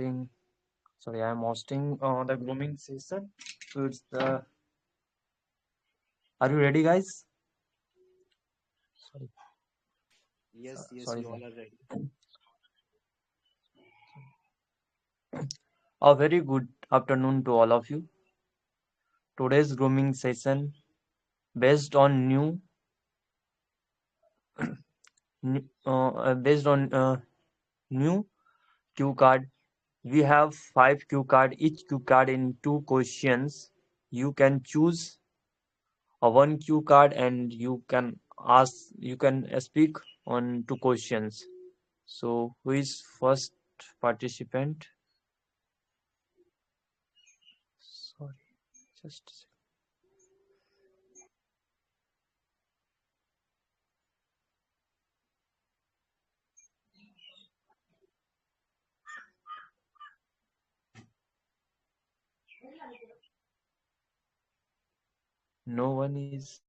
I am hosting the grooming session. So it's the. Are you ready, guys? Sorry, Yes, yes, sorry, we sir. all are ready. A very good afternoon to all of you. Today's grooming session based on based on new cue card. We have five cue card. Each cue card in two questions. You can choose a one cue card and you can speak on two questions. So who is first participant? Sorry, just a second. No one is.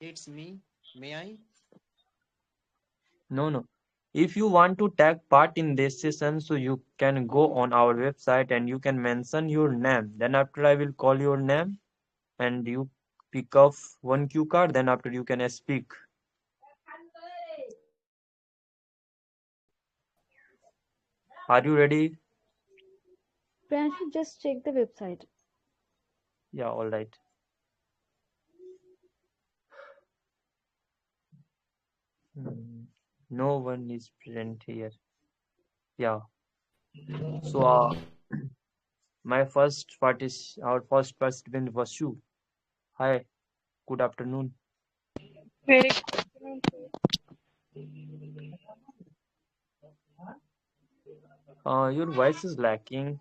It's me. May I? No. If you want to take part in this session, so you can go on our website and you can mention your name. Then after I will call your name and you pick up one cue card. Then after you can speak. Are you ready? Priyanshu, just check the website. Yeah, all right. Hmm, No one is present here. Yeah. So our first participant was you. Hi. Good afternoon. Very good afternoon. Your voice is lacking.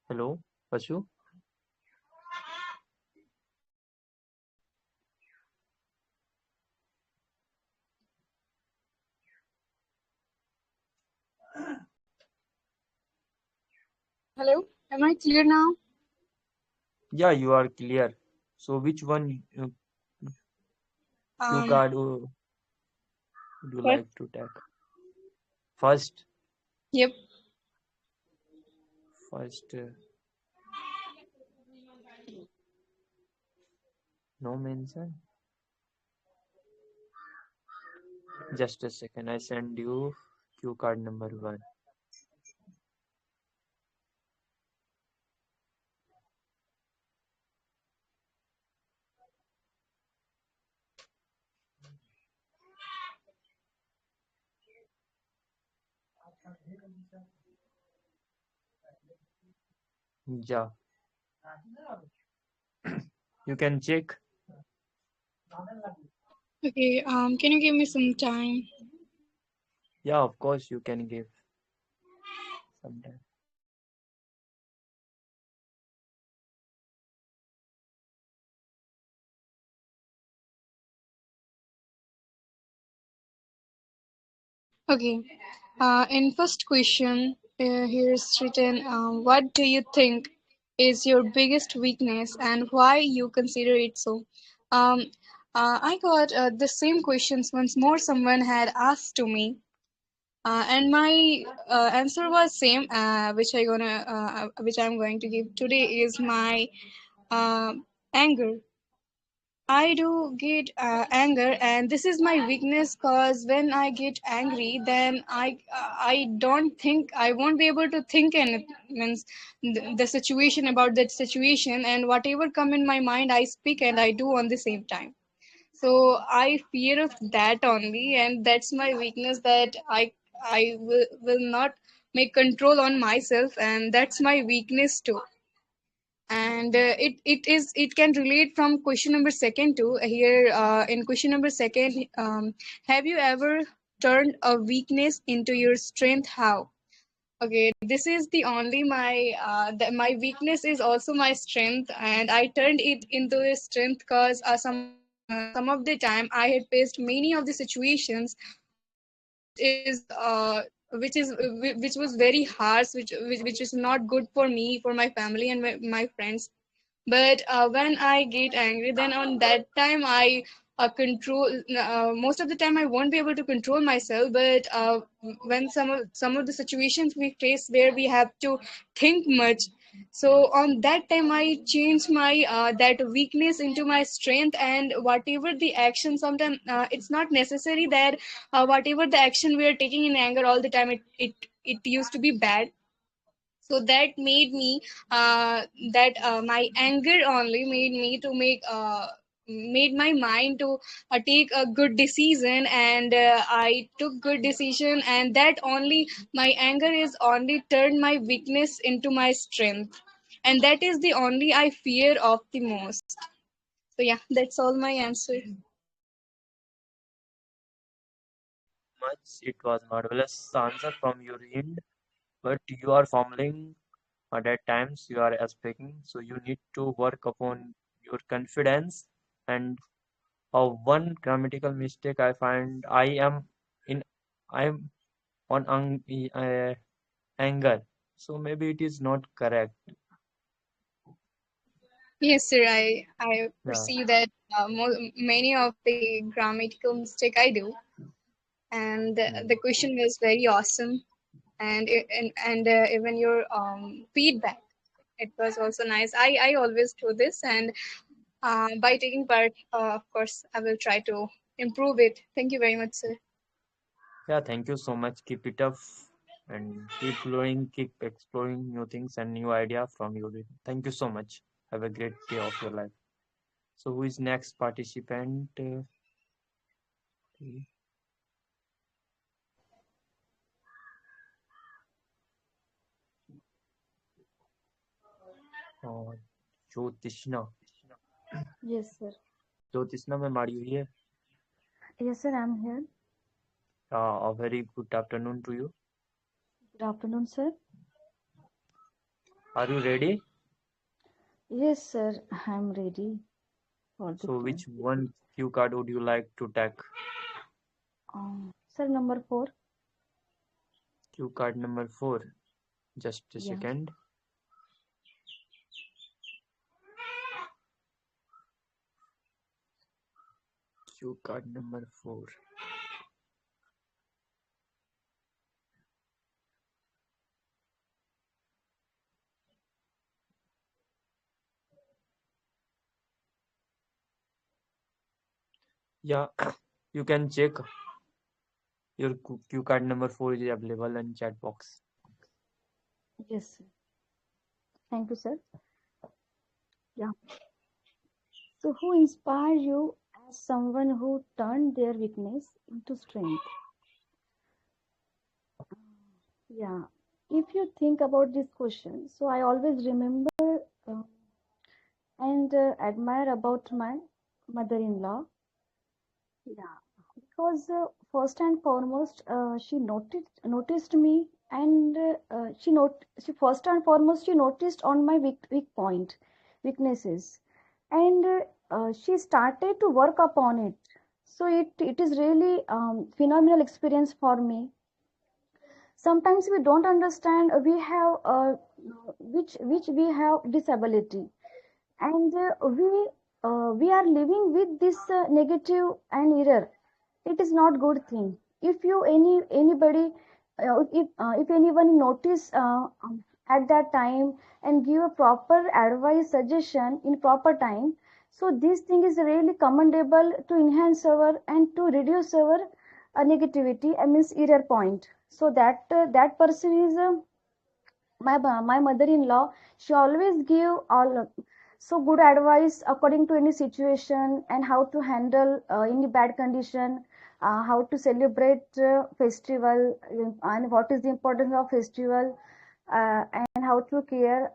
Hello, Vasu. Hello, am I clear now? Yeah, you are clear. So which one cue Um, card would you first, like to take? First, yep. first, no mention. Just a second. I send you cue card number one. Yeah, you can check. Okay. Can you give me some time? Yeah, of course you can give sometime. Okay. In first question, here's written, what do you think is your biggest weakness and why you consider it so? Um, I got the same questions once more. Someone had asked to me, and my answer was same, which I'm going to give today is my uh, anger. I do get anger, and this is my weakness. Cause when I get angry, then I don't think I won't be able to think and means the situation about that situation, and whatever come in my mind, I speak and I do on the same time. So I fear of that only, and that's my weakness that I will not make control on myself, and that's my weakness too. And it can relate from question number second to here. In question number second, have you ever turned a weakness into your strength? How? Okay, this is the only my weakness is also my strength, and I turned it into a strength because some of the time I had faced many of the situations which was very harsh, which is not good for me, for my family, and my friends. But when I get angry, then on that time control. Most of the time, I won't be able to control myself. But when some of the situations we face where we have to think much, so on that time I change my that weakness into my strength. And whatever the action, sometimes it's not necessary that whatever the action we are taking in anger all the time, it used to be bad. So that made me that my anger only made me to make made my mind to take a good decision. And I took good decision, and that only my anger is only turned my weakness into my strength. And that is the only I fear of the most. So yeah, that's all my answer. Much. It was marvelous answer from your end, but you are fumbling at times you are speaking, so you need to work upon your confidence. And one grammatical mistake I find in I am on anger, so maybe it is not correct. Yes, sir. I Yeah. perceive that many of the grammatical mistake I do. And the Hmm. question was very awesome. And even your feedback, it was also nice. I always do this. And by taking part, of course I will try to improve it. Thank you very much, sir. Yeah, thank you so much. Keep it up and keep growing, keep exploring new things and new idea from you. Thank you so much. Have a great day of your life. So who is next participant? Uh, Jyotishna. Yes, sir. Jyotishna ma'am, are you here? Yes, sir, I'm here. A very good afternoon to you. Good afternoon, sir. Are you ready? Yes, sir, I'm ready for the So game. which one cue card would you like to take? Sir, number four. Cue card number 4. Just a Yeah. second. Cue card number 4. Yeah, you can check your cue card number 4 is available in chat box. Yes, sir. Thank you, sir. Yeah. So, who inspired you as someone who turned their weakness into strength? Yeah. If you think about this question, so I always remember uh, and admire about my mother-in-law. Yeah, because first and foremost, she noticed me, and she first and foremost she noticed on my weaknesses, and she started to work upon it. So it is really phenomenal experience for me. Sometimes we don't understand which we have disability, and we are living with this negative and error. It is not good thing. If you anybody if anyone notice at that time and give a proper advice suggestion in proper time, so this thing is really commendable to enhance our and to reduce our negativity, I means error point. So that person is my mother-in-law. She always give all so good advice according to any situation, and how to handle any bad condition, how to celebrate festival, and what is the importance of festival, and how to care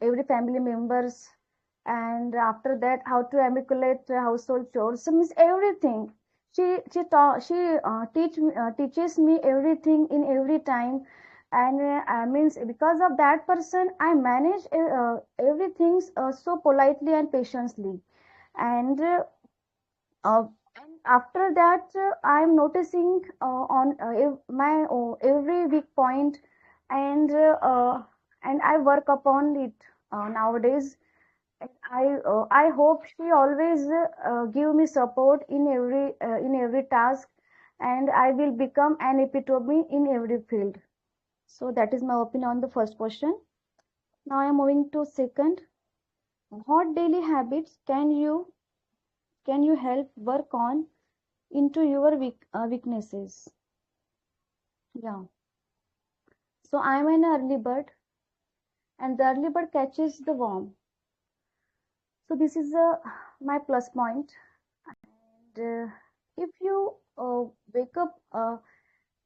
every family members, and after that how to amiculate household chores. So means everything she teaches me everything in every time. And means because of that person I manage everything so politely and patiently. And uh, and after that I'm noticing on my every weak point, and I work upon it nowadays. And I hope she always give me support in every task, and I will become an epitome in every field. So that is my opinion on the first question. Now I am moving to second. What daily habits can you help work on into your weaknesses? Yeah. So I am an early bird, and the early bird catches the worm. So this is my plus point. And if you wake up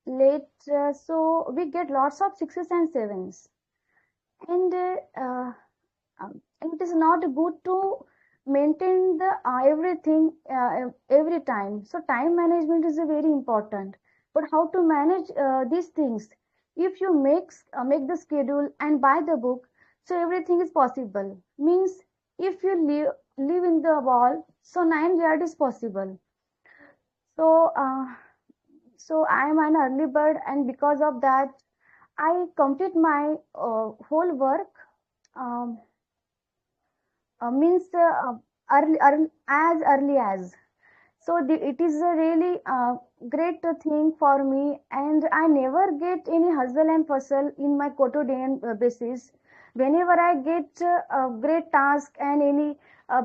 late, so we get lots of sixes and sevens, and it is not good to maintain the everything every time. So time management is very important. But how to manage these things? If you make the schedule and buy the book, so everything is possible. Means if you live in the wall, so 9 yard is possible. So so I am an early bird, and because of that, I complete my whole work. Um, Means as early as. So it is a really great thing for me, and I never get any hustle and bustle in my quotidian basis. Whenever I get a great task and any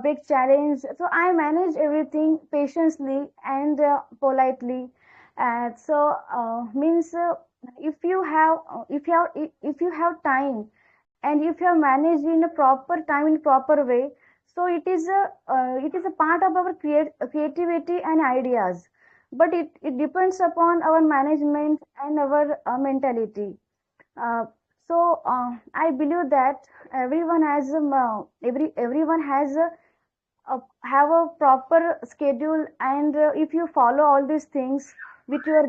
big challenge, so I manage everything patiently and politely. Means if you have time, and if you are managed in a proper time in proper way, so it is a part of our creativity and ideas. But it depends upon our management and our mentality. uh, I believe that everyone has have a proper schedule, and if you follow all these things with your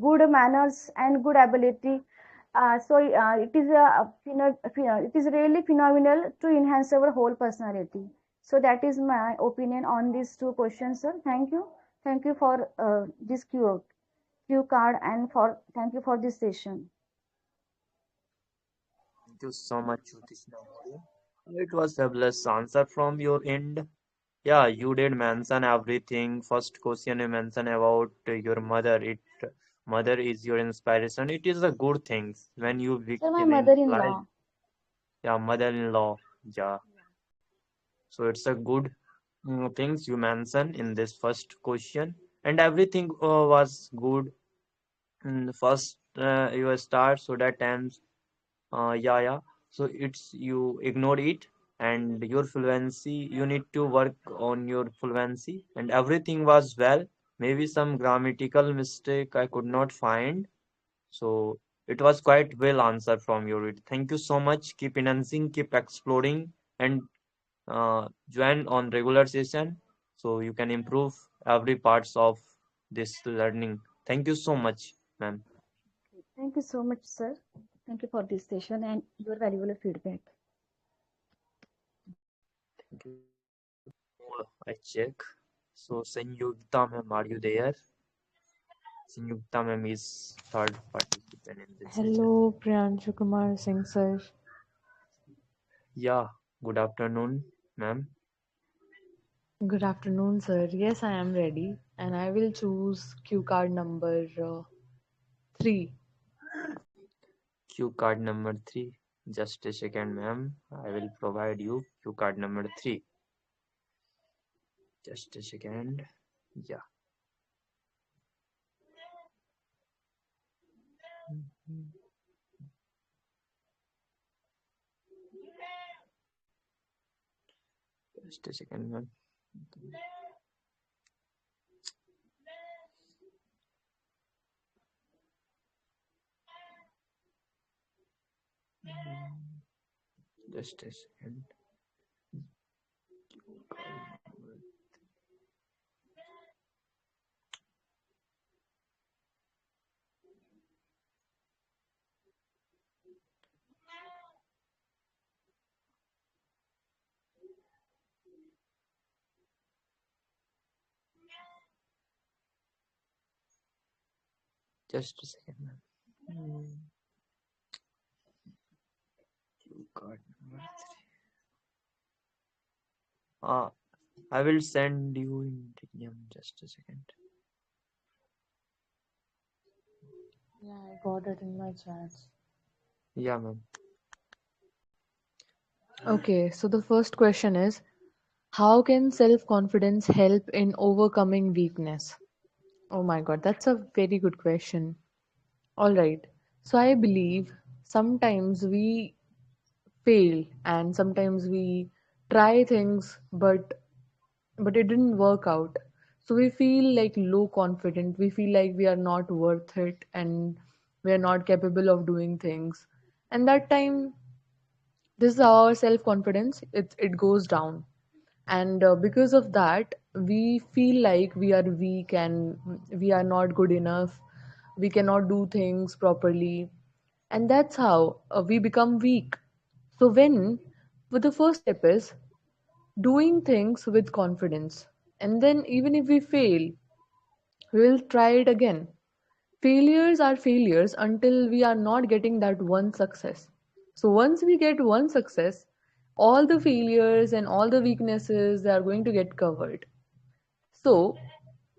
good manners and good ability, it is really phenomenal to enhance our whole personality. So that is my opinion on these two questions, sir. Thank you for this Q card, and for thank you for this session. Thank you so much, Jyotish Namoria. It was fabulous answer from your end. Yeah, you did mention everything. First question you mentioned about your mother. Mother is your inspiration. It is a good thing when you Sir, my in life. mother-in-law. Yeah, mother-in-law. Yeah, so it's a good things you mentioned in this first question, and everything was good. First, you start so that times. Yeah, yeah. So it's you ignore it, and your fluency, you need to work on your fluency, and everything was well. Maybe some grammatical mistake I could not find. So it was quite well answered from your end. Thank you so much. Keep enhancing, keep exploring, and join on regular session so you can improve every parts of this learning. Thank you so much, ma'am. Thank you so much, sir. Thank you for this session and your valuable feedback. Thank you. I check. So Sanyugta ma'am, are you there? Sanyugta ma'am is third participant in this session. Hello, Priyanshu Kumar Singh sir. Yeah, good afternoon, ma'am. Good afternoon, sir. Yes, I am ready, and I will choose cue card number 3. Cue card number three. Just a second, ma'am. I will provide you cue card number three. Just a second. Yeah. Just a second, ma'am. Just a second. Just a second, ma'am. Cue card. Uh, I will send you in Telegram just a second. Yeah, I got it in my chats. Yeah, ma'am. Okay, so the first question is, how can self-confidence help in overcoming weakness? Oh my God, that's a very good question. All right. So I believe sometimes we fail and sometimes we try things but it didn't work out. So we feel like low confident. We feel like we are not worth it and we are not capable of doing things. And that time, this is how our self confidence it goes down. And because of that, we feel like we are weak and we are not good enough. We cannot do things properly, and that's how we become weak. So when but the first step is doing things with confidence, and then even if we fail, we will try it again. Failures are failures until we are not getting that one success. So once we get one success, all the failures and all the weaknesses they are going to get covered. So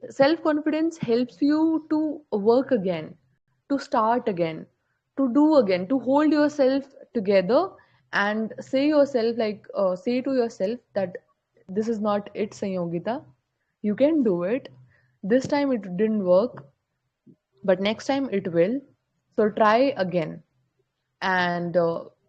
self confidence helps you to work again, to start again, to do again, to hold yourself together and say to yourself that this is not it, Sanyogita. You can do it. This time it didn't work, but next time it will. So try again and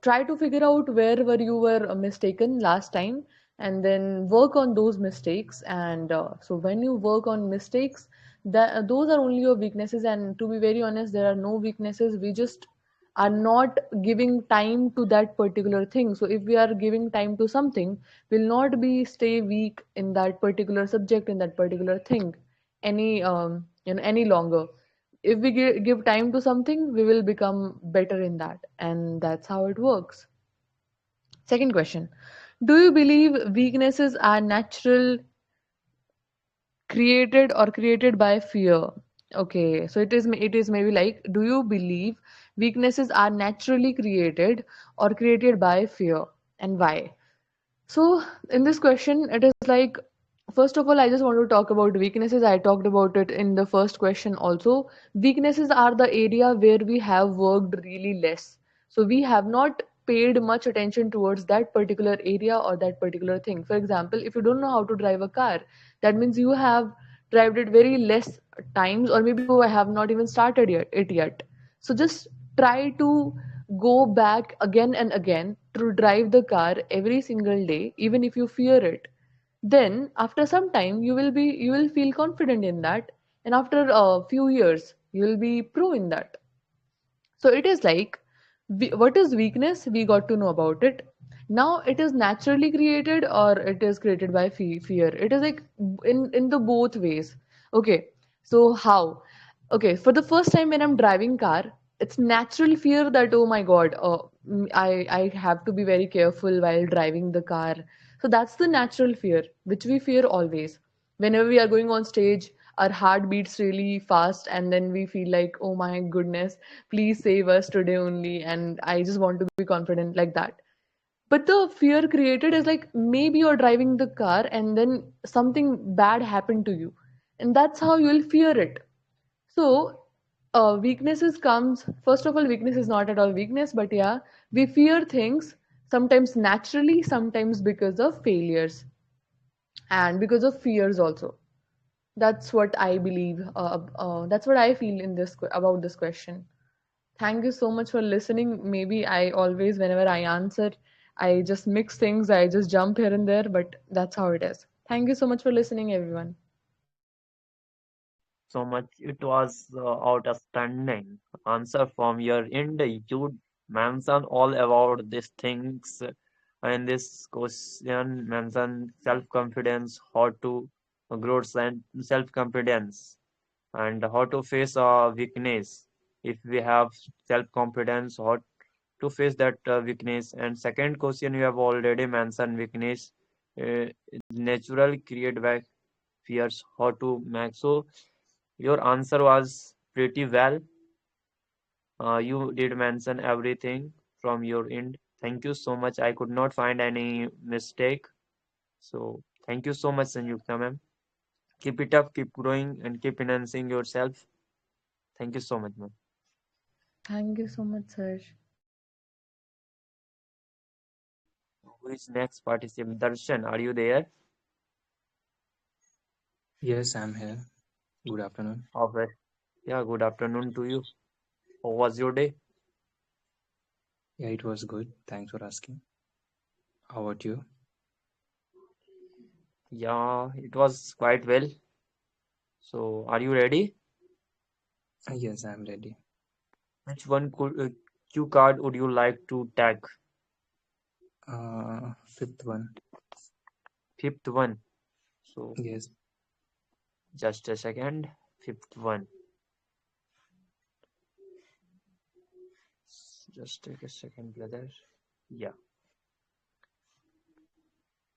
try to figure out where you were mistaken last time and then work on those mistakes. And so when you work on mistakes, those are only your weaknesses. And to be very honest, there are no weaknesses. We just are not giving time to that particular thing. So if we are giving time to something, we'll not be stay weak in that particular subject, in that particular thing any longer. If we give time to something, we will become better in that, and that's how it works. Second question, do you believe weaknesses are natural, created, or created by fear? Okay, so it is maybe like, do you believe weaknesses are naturally created or created by fear, and why? So, in this question, it is like, first of all, I just want to talk about weaknesses. I talked about it in the first question also. Weaknesses are the area where we have worked really less. So, we have not paid much attention towards that particular area or that particular thing. For example, if you don't know how to drive a car, that means you have driven it very less times, or maybe you have not even started it yet. So, just try to go back again and again to drive the car every single day, even if you fear it. Then after some time you will feel confident in that, and after a few years you will be pro in that. So it is like, what is weakness? We got to know about it. Now it is naturally created or it is created by fear. It is like in the both ways. Okay, so how? Okay, for the first time when I'm driving car, it's natural fear that, oh my God, I have to be very careful while driving the car. So that's the natural fear which we fear always. Whenever we are going on stage, our heart beats really fast, and then we feel like, oh my goodness, please save us today only, and I just want to be confident like that. But the fear created is like, maybe you're driving the car and then something bad happened to you, and that's how you'll fear it. So weaknesses comes, first of all, weakness is not at all weakness, but yeah, we fear things sometimes naturally, sometimes because of failures and because of fears also. That's what I believe. That's what I feel in about this question. Thank you so much for listening. Maybe I always, whenever I answer, I just mix things. I just jump here and there, but that's how it is. Thank you so much for listening, everyone. Thank you so much. It was outstanding answer from your end. You mentioned all about these things, and this question mentioned self-confidence, how to grow self-confidence, and how to face a weakness. If we have self-confidence, how to face that weakness. And second question, you have already mentioned weakness, is natural created by fears, how to make. So your answer was pretty well. You did mention everything from your end. Thank you so much. I could not find any mistake. So thank you so much, Sanjukta ma'am. Keep it up, keep growing, and keep enhancing yourself. Thank you so much, ma'am. Thank you so much, sir. Who is next participant? Darshan, are you there? Yes, I'm here. Good afternoon. Okay. Yeah, good afternoon to you. How was your day? Yeah, it was good. Thanks for asking. How about you? Yeah, it was quite well. So, are you ready? Yes, I'm ready. Which one cue card would you like to tag? Fifth one. Fifth one. So, Yes. just a second. Fifth one. Just take a second, brother. Yeah.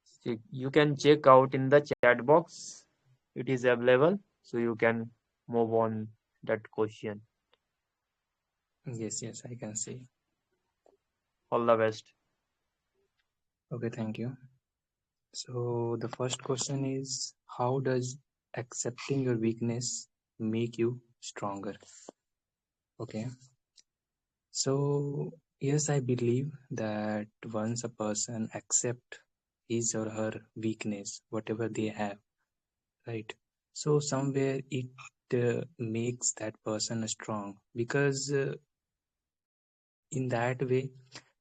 So you can check out in the chat box. It is available. So you can move on that question. Yes, I can see. All the best. Okay, thank you. So the first question is, how does accepting your weakness make you stronger? Okay. So yes, I believe that once a person accept his or her weakness, whatever they have, right? So somewhere it makes that person strong because in that way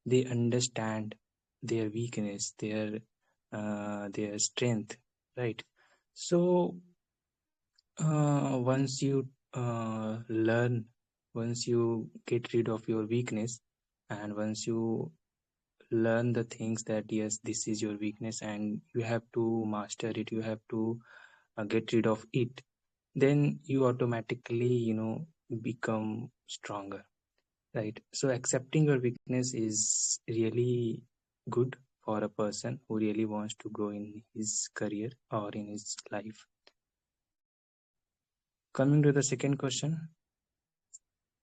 they understand their weakness, their strength, right? So once you learn, once you get rid of your weakness, and once you learn the things that yes, this is your weakness and you have to master it, you have to get rid of it, then you automatically become stronger, right? So accepting your weakness is really good for a person who really wants to grow in his career or in his life. Coming to the second question,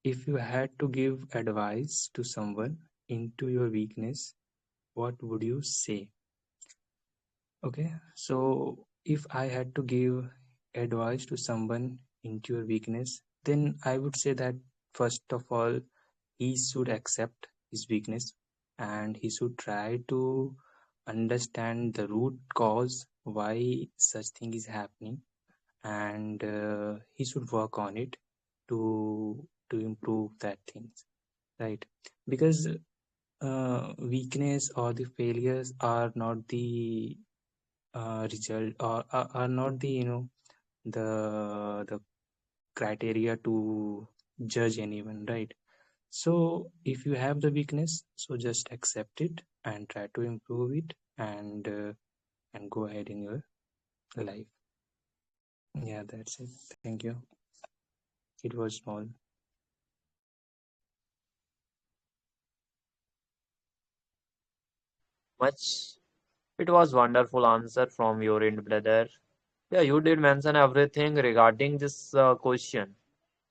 if you had to give advice to someone into your weakness, what would you say? Okay, so if I had to give advice to someone into your weakness, then I would say that first of all, he should accept his weakness and he should try to understand the root cause why such thing is happening, and he should work on it to improve that things, right? Because weakness or the failures are not the result, or are not the the criteria to judge anyone, right? So if you have the weakness, so just accept it and try to improve it, and go ahead in your life. Yeah, that's it. Thank you. It was small. Much. It was wonderful answer from your end, brother. Yeah, you did mention everything regarding this question.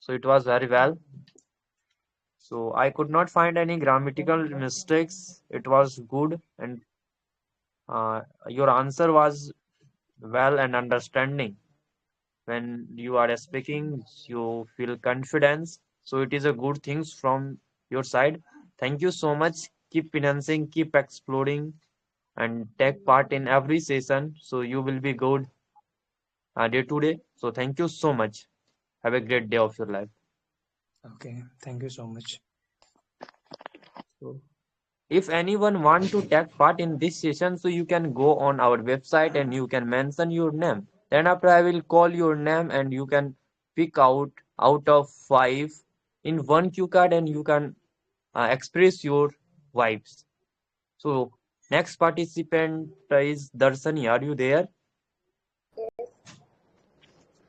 So it was very well. So I could not find any grammatical mistakes. It was good, and your answer was well and understanding. When you are speaking, you feel confidence. So it is a good things from your side. Thank you so much. Keep financing, keep exploring, and take part in every session. So you will be good day to day. So thank you so much. Have a great day of your life. Okay, thank you so much. So if anyone want to take part in this session, so you can go on our website and you can mention your name. Then after I will call your name and you can pick out of five in one cue card and you can express your vibes. So next participant is Darshani. Are you there? Yes.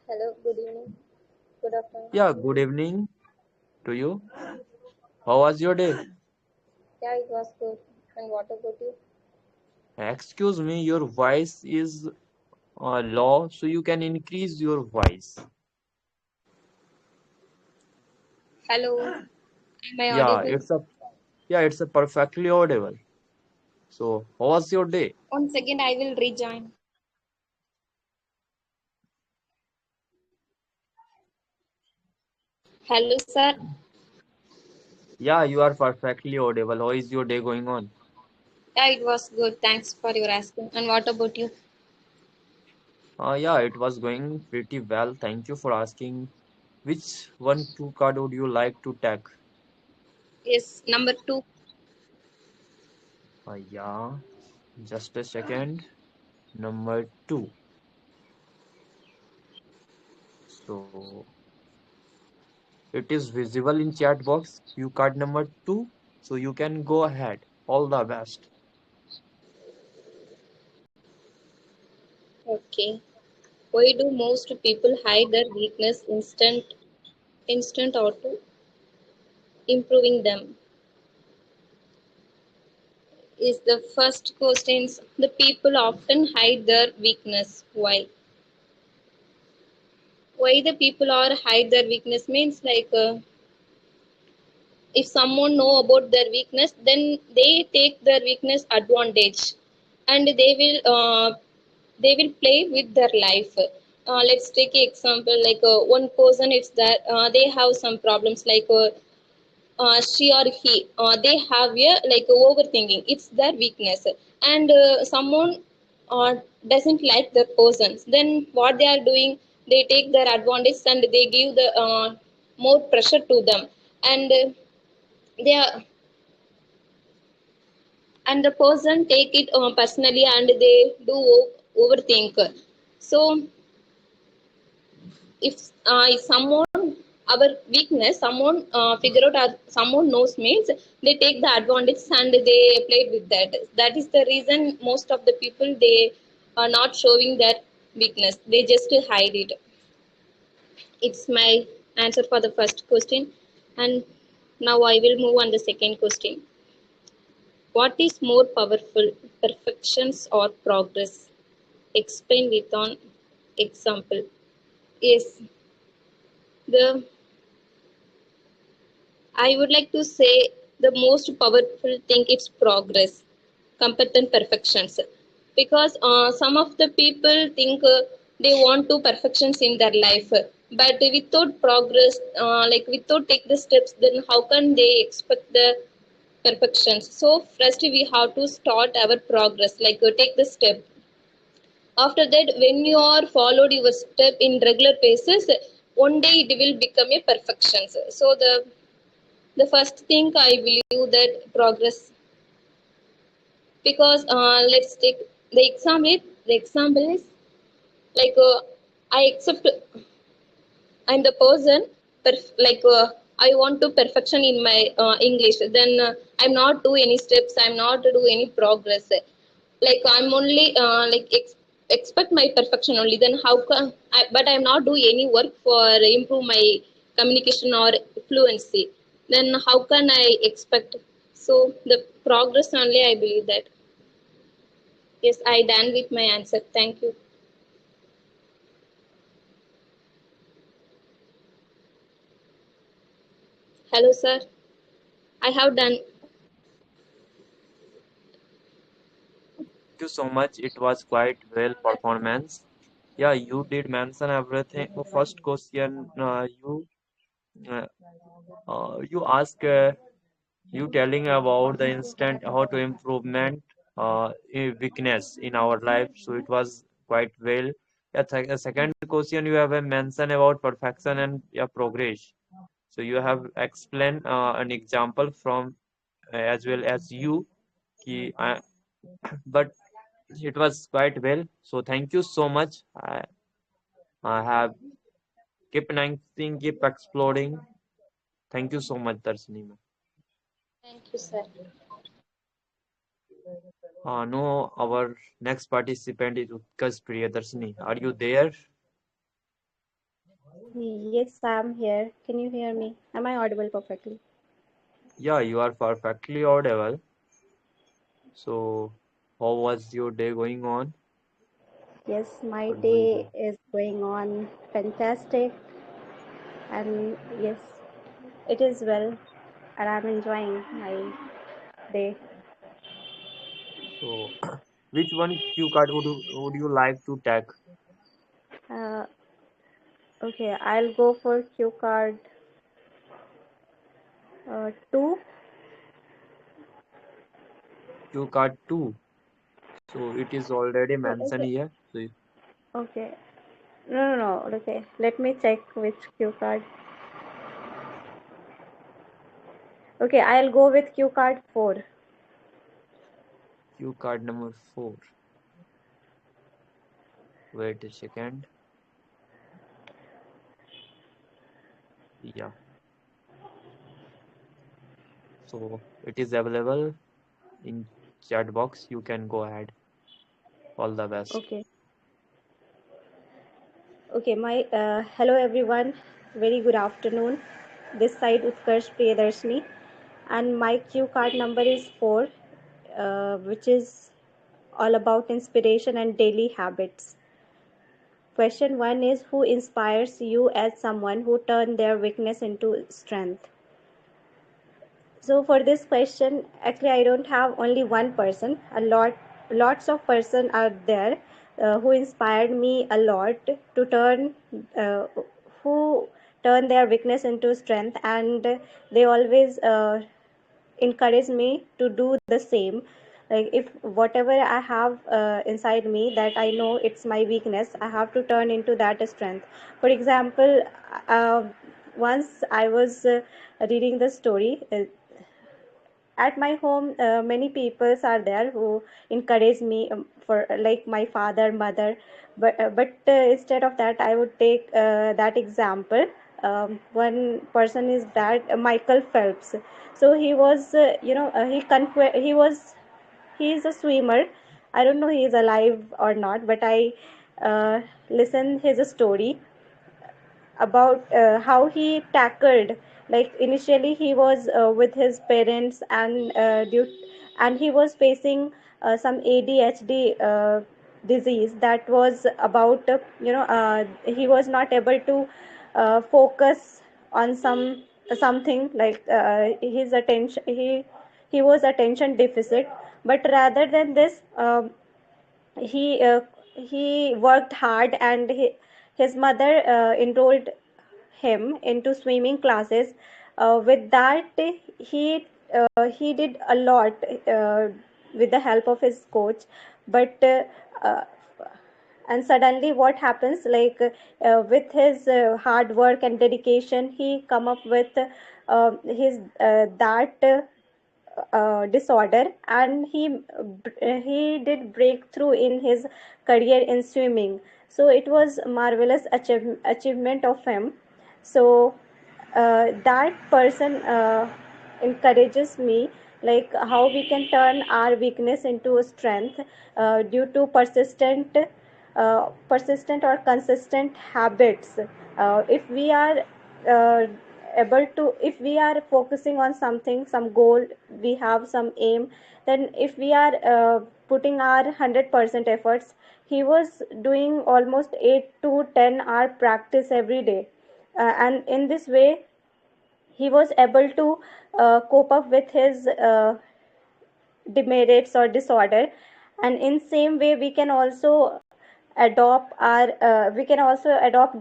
Hello. Good evening. Good afternoon. Yeah, good evening to you. How was your day? Yeah, it was good. And what about you? Excuse me, your voice is low, so you can increase your voice. Hello. Am I Yeah, audible? it's a perfectly audible. So, how was your day? 1 second, I will rejoin. Hello, sir. Yeah, you are perfectly audible. How is your day going on? Yeah, it was good. Thanks for your asking. And what about you? Yeah, it was going pretty well. Thank you for asking. Which one cue card would you like to take? Yes, number two. Yeah, just a second. Number two. So it is visible in chat box. Cue card number two. So you can go ahead. All the best. Okay. Why do most people hide their weakness instant auto improving them? Is the first question. The people often hide their weakness. Why the people are hide their weakness means like if someone know about their weakness, then they take their weakness advantage, and they will play with their life. Let's take an example like one person, it's that they have some problems like she or he, they have a like overthinking, it's their weakness, and someone doesn't like the persons, then what they are doing, they take their advantage and they give the more pressure to them, and they are, and the person take it personally and they do overthink. So if someone our weakness someone figure out or someone knows means they take the advantage and they play with that. That is the reason most of the people they are not showing their weakness, they just hide it. It's my answer for the first question, and now I will move on the second question. What is more powerful, perfections or progress? Explain with an example. Yes, the I would like to say the most powerful thing is progress compared to perfections, because some of the people think they want to perfections in their life, but without progress, like without take the steps, then how can they expect the perfections? So first we have to start our progress, like take the step. After that, when you are followed your step in regular basis, one day it will become a perfection. So the first thing I believe that progress, because let's take the example. The example is like I accept I'm the person like I want to perfection in my English. Then I'm not do any steps. I'm not do any progress. Like I'm only like expect my perfection only. Then how can? But I'm not do any work for improve my communication or fluency. Then how can I expect? So the progress only I believe that. Yes, I done with my answer. Thank you. Hello, sir. I have done. Thank you so much. It was quite well performance. Yeah, you did mention everything. First question, uh, you ask you telling about the instant how to improvement weakness in our life. So it was quite well. Yeah, second question you have mentioned about perfection and yeah, progress. So you have explained an example from as well as you. Ki, but it was quite well. So thank you so much. I have keep announcing, keep exploring. Thank you so much, Darshini. Thank you, sir. No, our next participant is Utkarsh Priyadarshini. Are you there? Yes, I'm here. Can you hear me? Am I audible perfectly? Yeah, you are perfectly audible. So, how was your day going on? Yes, my day is going on fantastic, and yes, it is well, and I'm enjoying my day. So, which one cue card would you like to take? Uh, okay, I'll go for cue card 2. Cue card 2. So it is already Oh, mentioned okay, here. So okay. No, no, no. Okay, let me check which cue card. Okay, I'll go with cue card 4. cue card number 4. Wait a second. Yeah. So it is available in chat box. You can go ahead. All the best. Okay. Okay, my hello everyone. Very good afternoon. This side Utkarsh Priyadarshini, and my cue card number is 4, which is all about inspiration and daily habits. Question 1 is, who inspires you as someone who turned their weakness into strength? So for this question, actually I don't have only one person. Lots of person are there who inspired me a lot to uh, who turn their weakness into strength, and they always encourage me to do the same. Like, if whatever I have inside me that I know it's my weakness, I have to turn into that strength. For example, uh, once I was reading the story. At my home, many peoples are there who encourage me, for like my father, mother, but instead of that I would take that example. One person is that Michael Phelps. So he was he is a swimmer. I don't know he is alive or not, but I listened his story about how he tackled, like initially he was with his parents, and he was facing some ADHD disease that was about he was not able to focus on something, like his attention, he was attention deficit. But rather than this, he uh, he worked hard, and his mother enrolled him into swimming classes. With that, he did a lot with the help of his coach. But uh, and suddenly what happens, like with his hard work and dedication, he come up with his that disorder, and he did breakthrough in his career in swimming. So it was marvelous achievement of him. So that person encourages me, like how we can turn our weakness into a strength due to persistent or consistent habits. If we are uh, able to, if we are focusing on something, some goal, we have some aim, then if we are putting our 100% efforts. He was doing almost 8 to 10 hour practice every day, and in this way he was able to cope up with his demerits or disorder. And in same way we can also adopt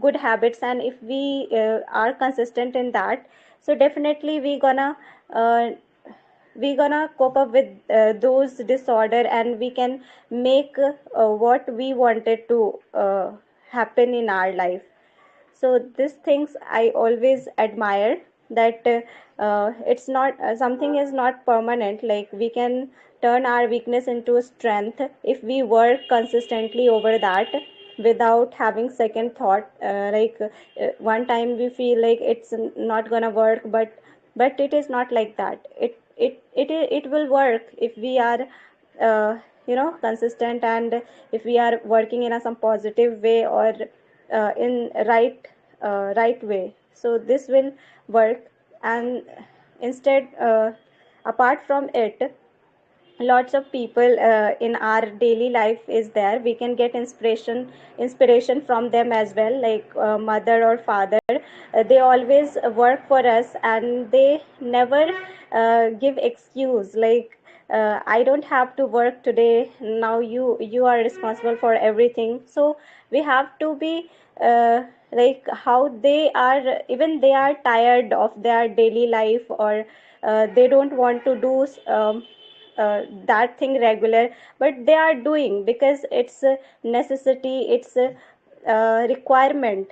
good habits, and if we are consistent in that, so definitely uh, we gonna cope up with those disorder, and we can make what we wanted to happen in our life. So these things I always admire, that it's not something is not permanent, like we can turn our weakness into strength if we work consistently over that without having second thought. One time we feel like it's not gonna work, but it is not like that. It will work if we are consistent, and if we are working in some positive way, or in right way, so this will work. And instead, apart from it, lots of people in our daily life is there, we can get inspiration from them as well, like mother or father. They always work for us, and they never give excuse, like I don't have to work today. Now you are responsible for everything. So we have to be like how they are, even they are tired of their daily life, or they don't want to do that thing regular, but they are doing because it's a necessity, it's a requirement,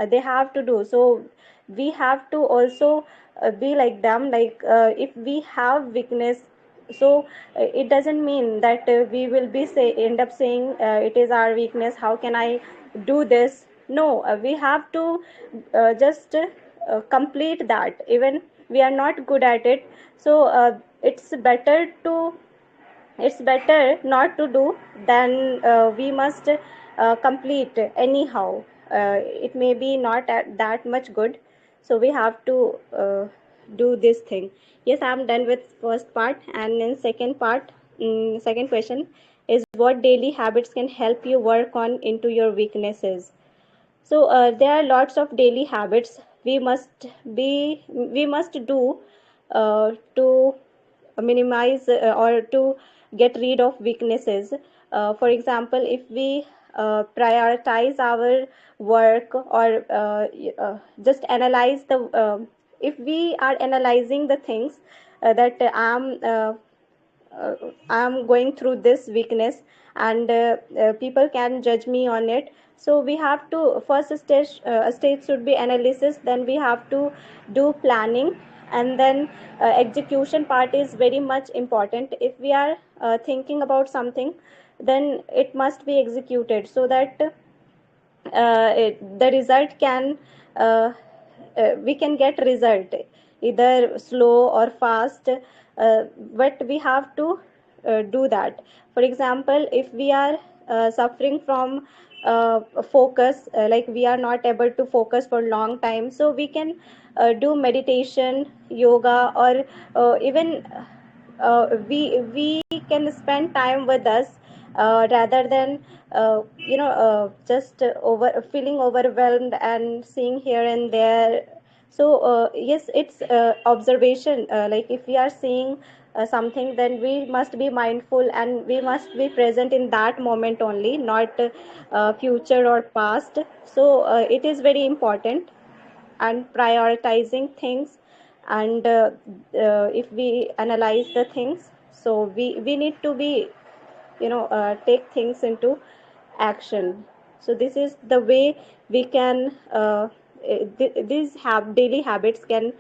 they have to do. So we have to also be like them, like if we have weakness, so it doesn't mean that we will be say end up saying it is our weakness, how can I do this. No, we have to just complete that, even we are not good at it. So it's better not to do than we must complete anyhow. It may be not that much good, so we have to do this thing. Yes, I'm done with first part, and in second part, second question is, what daily habits can help you work on into your weaknesses? So there are lots of daily habits we must do to minimize or to get rid of weaknesses. For example, if we prioritize our work, or just analyze the if we are analyzing the things that I'm going through this weakness, and people can judge me on it. So we have to, first stage should be analysis, then we have to do planning, and then execution part is very much important. If we are thinking about something, then it must be executed, so that the result can we can get result, either slow or fast, but we have to do that. For example, if we are suffering from focus, like we are not able to focus for long time, so we can do meditation, yoga, or even we can spend time with us, rather than just over feeling overwhelmed and seeing here and there. So yes, it's observation, like if we are seeing something, then we must be mindful and we must be present in that moment only, not future or past. So it is very important, and prioritizing things, and if we analyze the things, so we need to be take things into action. So this is the way we can these daily habits can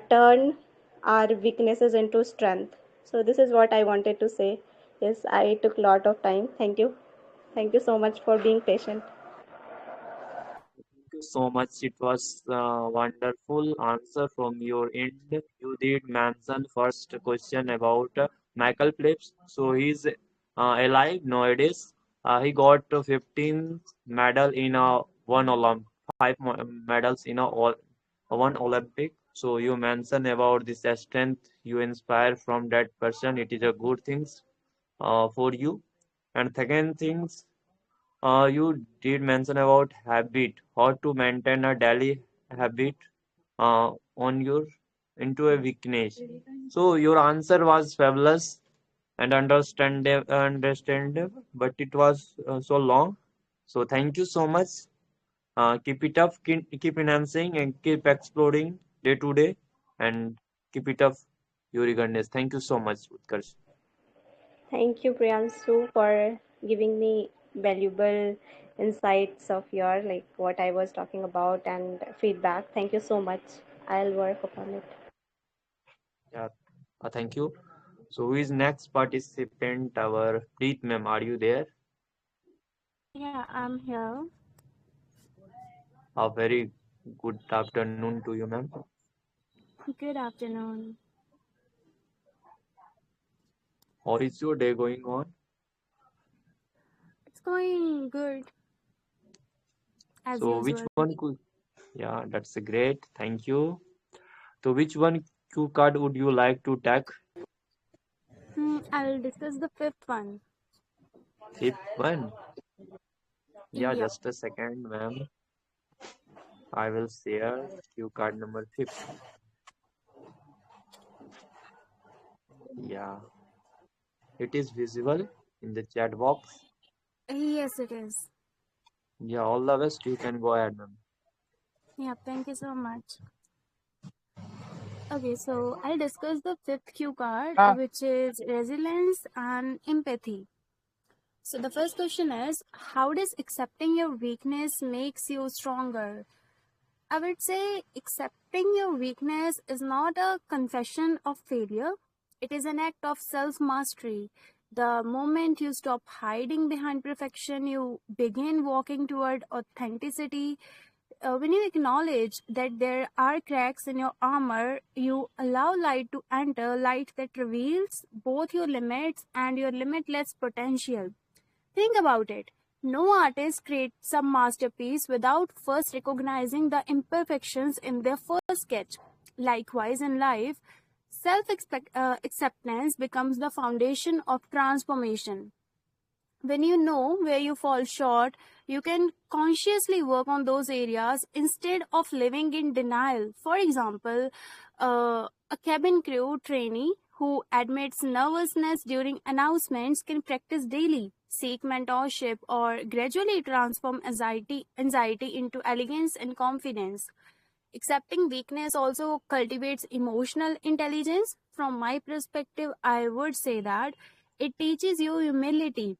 turn our weaknesses into strength. So this is what I wanted to say. Yes, I took a lot of time. Thank you. Thank you so much for being patient. Thank you so much. It was a wonderful answer from your end. You did mention first question about Michael Phelps. So he's alive nowadays. He got 15 medal in one Olymp, five medals in one Olympic. So you mentioned about this strength you inspire from that person. It is a good thing for you. And second things, you did mention about habit, how to maintain a daily habit on your into a weakness. So your answer was fabulous and understandable, but it was so long. So thank you so much. Keep it up, keep enhancing and keep exploring day to day, and keep it up your eagerness. Thank you so much, Utkarsh. Thank you, Priyanshu, for giving me valuable insights of your, like what I was talking about, and feedback. Thank you so much. I'll work upon it. Yeah, thank you. So, who is next participant? Our Preet ma'am, are you there? Yeah, I'm here. A very good afternoon to you, ma'am. Good afternoon. How is your day going on? It's going good as So, which usual. one could? Yeah, that's great. Thank you. So, which one cue card would you like to take? I'll discuss the fifth one. Fifth one. Yeah, Yep. just a second, ma'am. I will share cue card number fifth. Yeah. It is visible in the chat box. Yes, it is. Yeah, all the best. You can go ahead, ma'am. Yeah, thank you so much. Okay, so I'll discuss the fifth cue card, which is resilience and empathy. So the first question is, how does accepting your weakness makes you stronger? I would say accepting your weakness is not a confession of failure. It is an act of self-mastery. The moment you stop hiding behind perfection, you begin walking toward authenticity. When you acknowledge that there are cracks in your armor, you allow light to enter, light that reveals both your limits and your limitless potential. Think about it. No artist creates a masterpiece without first recognizing the imperfections in their first sketch. Likewise, in life, self acceptance becomes the foundation of transformation. When you know where you fall short, you can consciously work on those areas instead of living in denial. For example, a cabin crew trainee who admits nervousness during announcements can practice daily, seek mentorship, or gradually transform anxiety into elegance and confidence. Accepting weakness also cultivates emotional intelligence. From my perspective, I would say that it teaches you humility,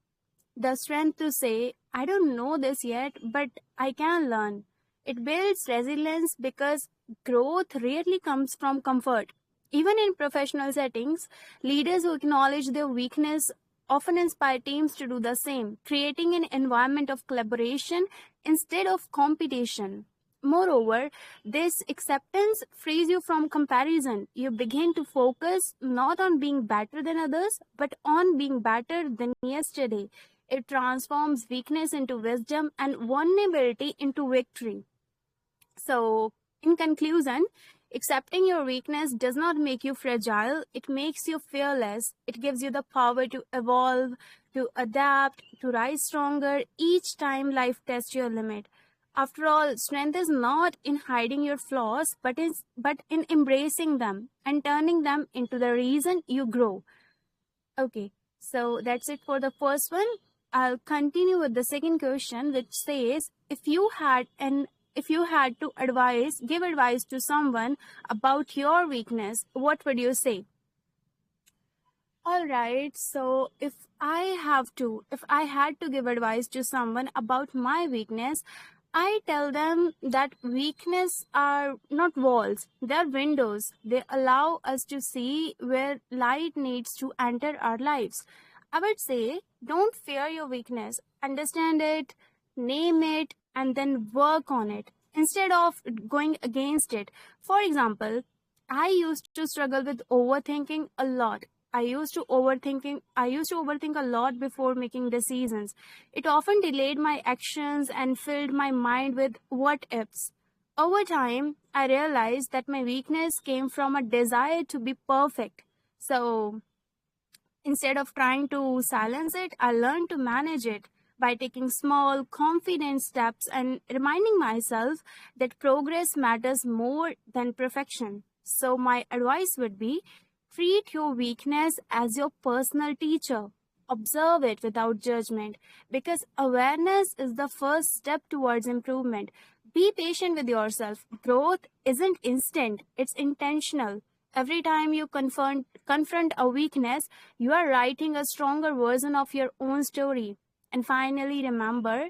the strength to say, I don't know this yet, but I can learn. It builds resilience because growth rarely comes from comfort. Even in professional settings, leaders who acknowledge their weakness often inspire teams to do the same, creating an environment of collaboration instead of competition. Moreover, this acceptance frees you from comparison. You begin to focus not on being better than others, but on being better than yesterday. It transforms weakness into wisdom and vulnerability into victory. So, in conclusion, accepting your weakness does not make you fragile, it makes you fearless. It gives you the power to evolve, to adapt, to rise stronger each time life tests your limit. After all, strength is not in hiding your flaws, but in embracing them and turning them into the reason you grow. Okay, so that's it for the first one. I'll continue with the second question, which says, if you had to give advice to someone about your weakness, what would you say? All right, so if I had to give advice to someone about my weakness, I tell them that weakness are not walls, they're windows. They allow us to see where light needs to enter our lives. I would say, don't fear your weakness, understand it, name it, and then work on it instead of going against it. For example, I used to struggle with overthinking a lot. I used to overthink a lot before making decisions. It often delayed my actions and filled my mind with what ifs. Over time, I realized that my weakness came from a desire to be perfect. So, instead of trying to silence it, I learned to manage it by taking small, confident steps and reminding myself that progress matters more than perfection. So, my advice would be, treat your weakness as your personal teacher. Observe it without judgment because awareness is the first step towards improvement. Be patient with yourself. Growth isn't instant, it's intentional. Every time you confront a weakness, you are writing a stronger version of your own story. And finally, remember,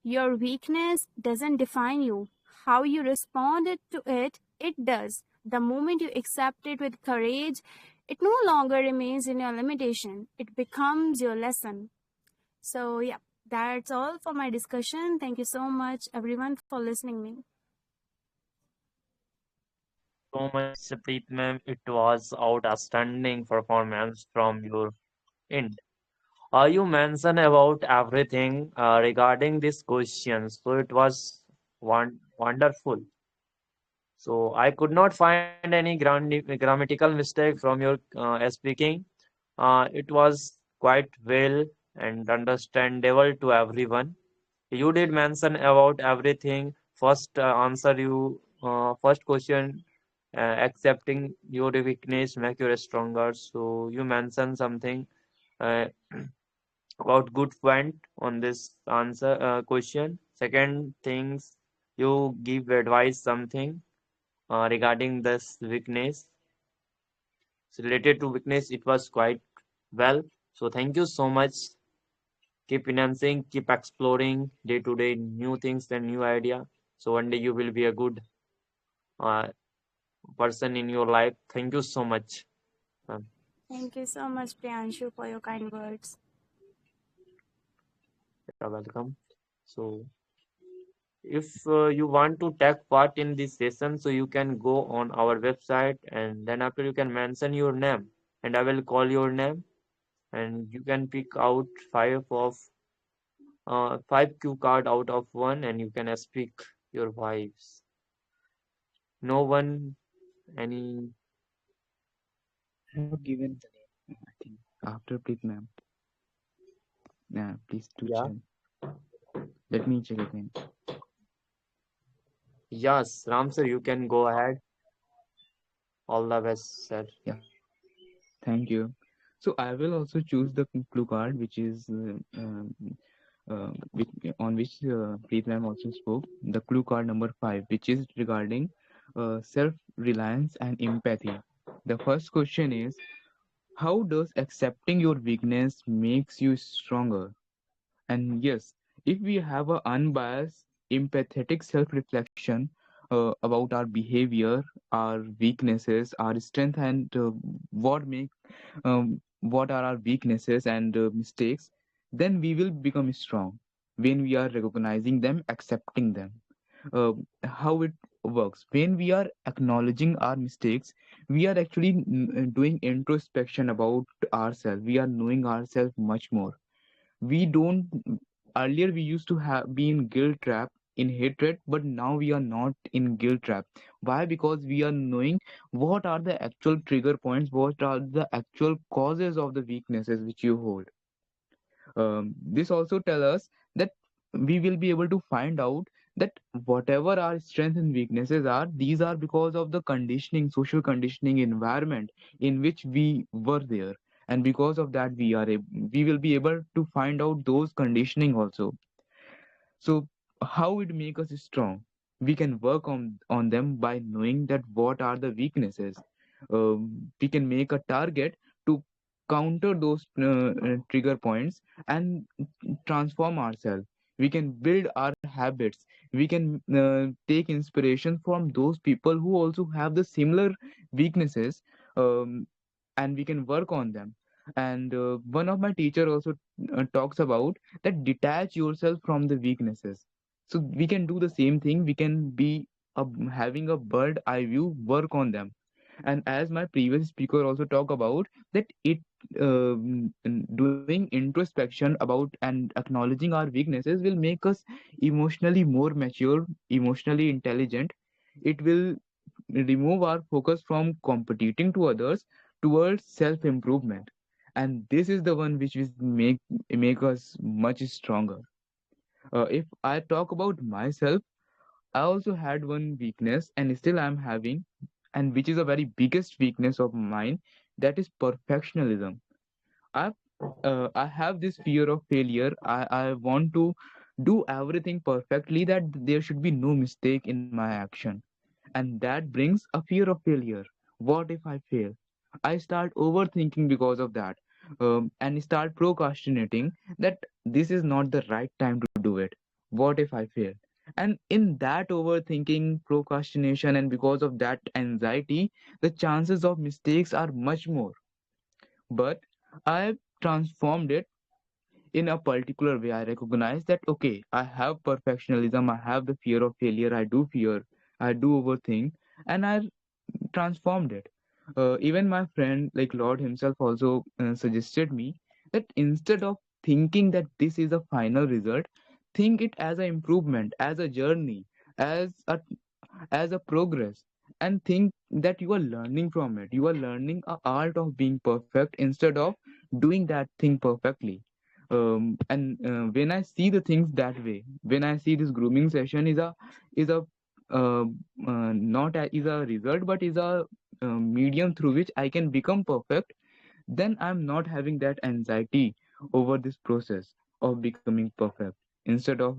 your weakness doesn't define you. How you responded to it, it does. The moment you accept it with courage, it no longer remains in your limitation. It becomes your lesson. So, yeah, that's all for my discussion. Thank you so much, everyone, for listening me. So much, Preet ma'am. It was outstanding performance from your end. You mentioned about everything regarding this question, so it was wonderful. So I could not find any grammatical mistake from your speaking. It was quite well and understandable to everyone. You did mention about everything. First question, accepting your weakness make you stronger. So you mentioned something uh, about good point on this answer question. Second things, you give advice something regarding this weakness. So related to weakness, it was quite well. So thank you so much. Keep financing, keep exploring day to day new things and new idea. So one day you will be a good uh, person in your life. Thank you so much. Um, Thank you so much, Priyanshu, for your kind words. you're welcome. So if you want to take part in this session, so you can go on our website and then after you can mention your name and I will call your name and you can pick out five cue card out of one and you can speak your vibes. No one any I have given the name, I think, after Preet ma'am. Yeah, please do yeah. check. Let me check again. Yes, Ram sir, you can go ahead. All the best, sir. Yeah, thank you. So I will also choose the clue card, which is which, on which Preet ma'am also spoke. The clue card number 5, which is regarding self-reliance and empathy. The first question is, how does accepting your weakness makes you stronger? And yes, if we have an unbiased, empathetic self reflection about our behavior, our weaknesses, our strength, and what are our weaknesses and mistakes, then we will become strong when we are recognizing them, accepting them. Uh, how it works when we are acknowledging our mistakes, we are actually doing introspection about ourselves. We are knowing ourselves much more. We don't Earlier we used to have be in guilt trap, in hatred, but now we are not in guilt trap. Why? Because we are knowing what are the actual trigger points, what are the actual causes of the weaknesses which you hold. This also tell us that we will be able to find out that whatever our strengths and weaknesses are, these are because of the conditioning, social conditioning environment in which we were there, and because of that we will be able to find out those conditioning also. So how it make us strong? We can work on them by knowing that what are the weaknesses. We can make a target to counter those trigger points and transform ourselves. We can build our habits. We can take inspiration from those people who also have the similar weaknesses, um, and we can work on them. And one of my teacher also talks about that detach yourself from the weaknesses. So we can do the same thing. We can be having a bird eye view, work on them. And as my previous speaker also talk about that it doing introspection about and acknowledging our weaknesses will make us emotionally more mature, emotionally intelligent. It will remove our focus from competing to others towards self improvement, and this is the one which will make us much stronger. If I talk about myself, I also had one weakness and still I'm having, and which is a very biggest weakness of mine, that is perfectionism. I I have this fear of failure. I want to do everything perfectly, that there should be no mistake in my action. And that brings a fear of failure. What if I fail? I start overthinking because of that, and start procrastinating that this is not the right time to do it. What if I fail? And in that overthinking, procrastination, and because of that anxiety, the chances of mistakes are much more. But I transformed it in a particular way. I recognize that okay, I have perfectionism, I have the fear of failure, I do overthink, and I transformed it. Even my friend, like Lord himself, also suggested me that instead of thinking that this is a final result, think it as an improvement, as a journey, as a progress, and think that you are learning from it. You are learning a art of being perfect instead of doing that thing perfectly. And when I see the things that way, when I see this grooming session is a uh, not a, is a result, but is a medium through which I can become perfect, then I'm not having that anxiety over this process of becoming perfect instead of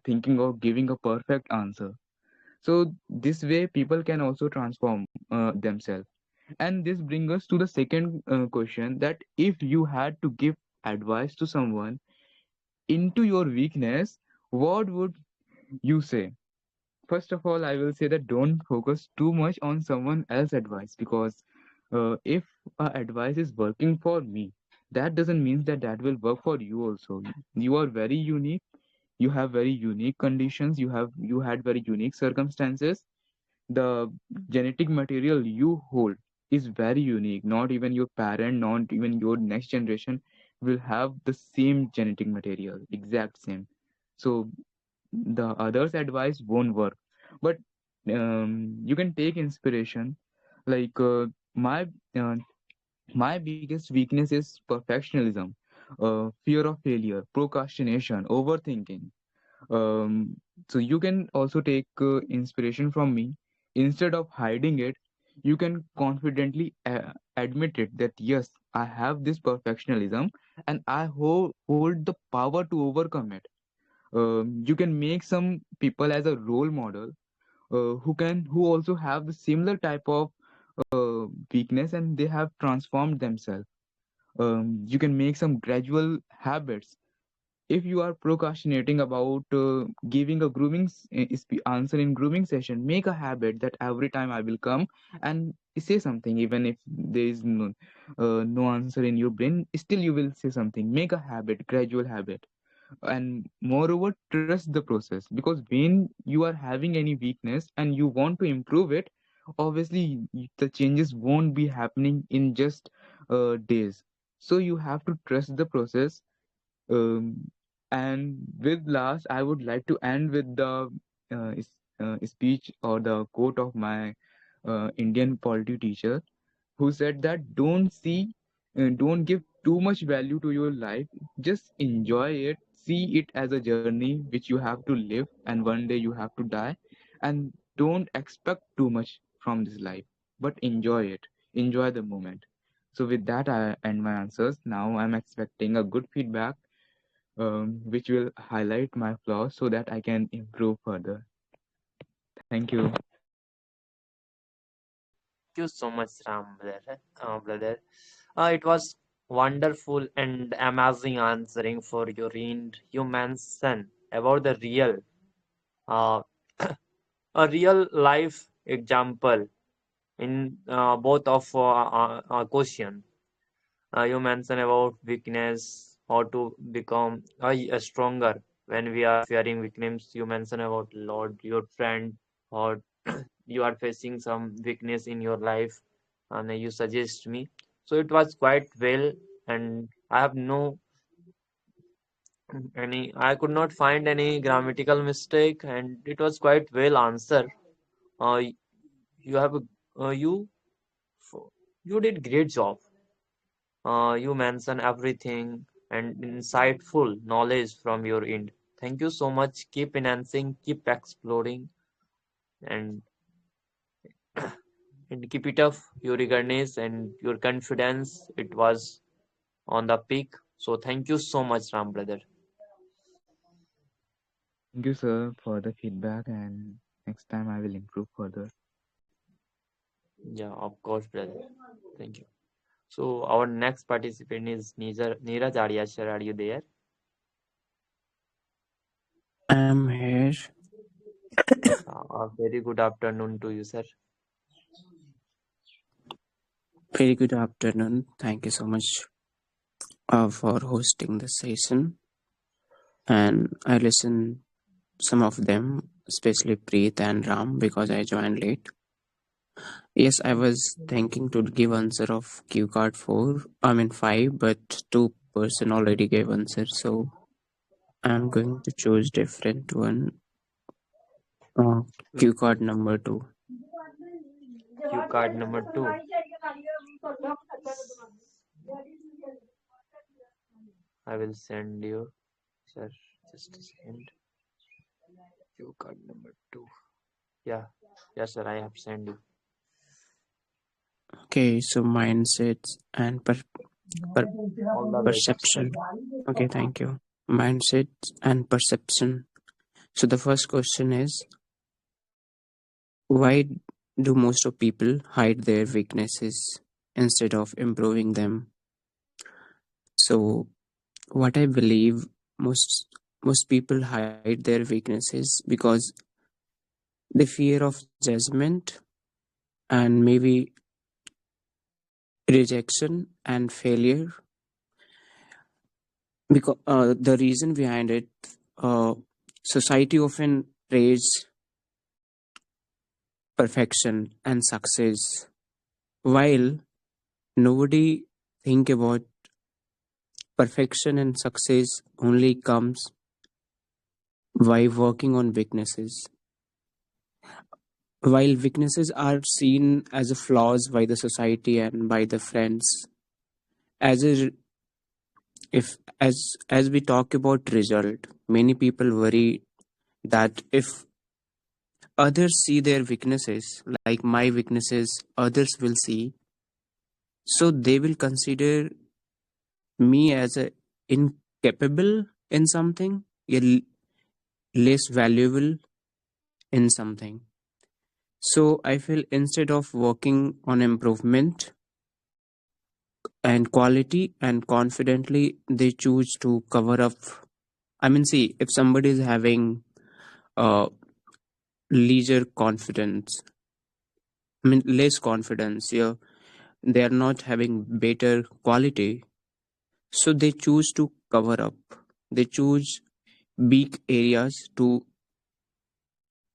thinking of giving a perfect answer. So this way people can also transform themselves. And this brings us to the second question, that if you had to give advice to someone into your weakness, what would you say? First of all, I will say that don't focus too much on someone else's advice, because if advice is working for me, that doesn't mean that that will work for you also. You are very unique. You have very unique conditions. You had very unique circumstances. The genetic material you hold is very unique. Not even your parent, not even your next generation will have the same genetic material, exact same. So the others advice won't work. But you can take inspiration. Like uh, my biggest weakness is perfectionism, fear of failure, procrastination, overthinking. um, so you can also take inspiration from me. Instead of hiding it, you can confidently admit it, that yes, I have this perfectionism and I hold the power to overcome it. You can make some people as a role model, who also have the similar type of weakness, and they have transformed themselves. You can make some gradual habits. If you are procrastinating about giving a answer in grooming session, make a habit that every time I will come and say something, even if there is no answer in your brain, still you will say something. Make a habit, gradual habit. And moreover, trust the process, because when you are having any weakness and you want to improve it, obviously the changes won't be happening in just days. So you have to trust the process. And with last, I would like to end with the speech or the quote of my Indian polity teacher, who said that don't give too much value to your life. Just enjoy it. See it as a journey which you have to live, and one day you have to die. And don't expect too much from this life, but enjoy it. Enjoy the moment. So with that, I end my answers. Now I'm expecting a good feedback, which will highlight my flaws so that I can improve further. Thank you. Thank you so much, Ram, brother. It was wonderful and amazing answering for your end. You mentioned about the uh, a real life example in both of question. You mentioned about weakness, how to become stronger when we are fearing weakness. You mentioned about Lord, your friend, or you are facing some weakness in your life, and you suggest me. So it was quite well, and I have no any. I could not find any grammatical mistake, and it was quite well answered. Uh, you have you you did great job. You mention everything and insightful knowledge from your end. Thank you so much. Keep enhancing, keep exploring, and, and keep it up. Your eagerness and your confidence, it was on the peak. So thank you so much, Ram brother. Thank you, sir, for the feedback, and next time I will improve further. Yeah, of course, brother. Thank you. So our next participant is Neeraj Aryashar. Are you there? I'm here. A very good afternoon to you, sir. Very good afternoon. Thank you so much for hosting the session. And I listened some of them, especially Preet and Ram, because I joined late. Yes, I was thinking to give answer of Q card 4, I mean 5, but two-person already gave answer, so I'm going to choose different one. Uh, Q card number 2. Cue card number 2. I will send you, sir. Just a second. Cue card number 2. Yeah, yes, sir. I have sent you. Okay, so mindsets and per- All the best. perception. Okay, thank you. Mindset and perception. So the first question is, why do most of people hide their weaknesses instead of improving them? So what I believe, most most people hide their weaknesses because they fear of judgment and maybe rejection and failure. Because the reason behind it, uh, society often praise perfection and success, while nobody think about perfection and success only comes by working on weaknesses. While weaknesses are seen as a flaws by the society and by the friends, as a, if as we talk about result, many people worry that if others see their weaknesses like my weaknesses others will see, so they will consider me as a incapable in something, less valuable in something. So I feel instead of working on improvement and quality and confidently, they choose to cover up. I mean, see, if somebody is having leisure confidence, I mean, less confidence, yeah, they are not having better quality, so they choose to cover up. They choose weak areas to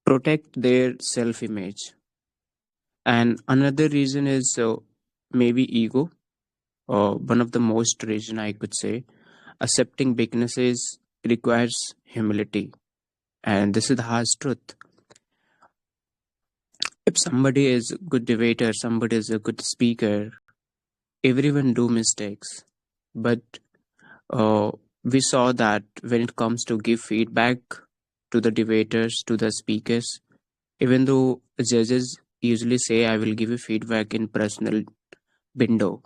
protect their self image. And another reason is maybe ego. One of the most reason I could say, accepting weaknesses requires humility, and this is the harsh truth. If somebody is a good debater, somebody is a good speaker, everyone do mistakes. But uh, we saw that when it comes to give feedback to the debaters, to the speakers, even though judges usually say I will give you feedback in personal window.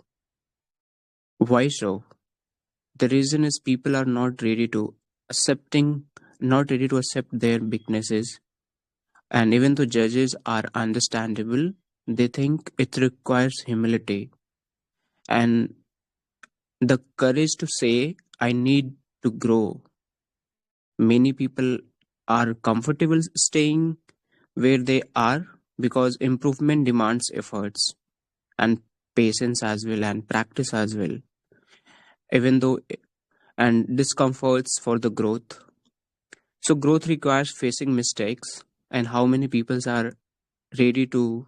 Why so? The reason is people are not ready to accepting, not ready to accept their weaknesses. And even though judges are understandable, they think it requires humility and the courage to say, I need to grow. Many people are comfortable staying where they are because improvement demands efforts and patience as well and practice as well, even though and discomforts for the growth. So growth requires facing mistakes, and how many people are ready to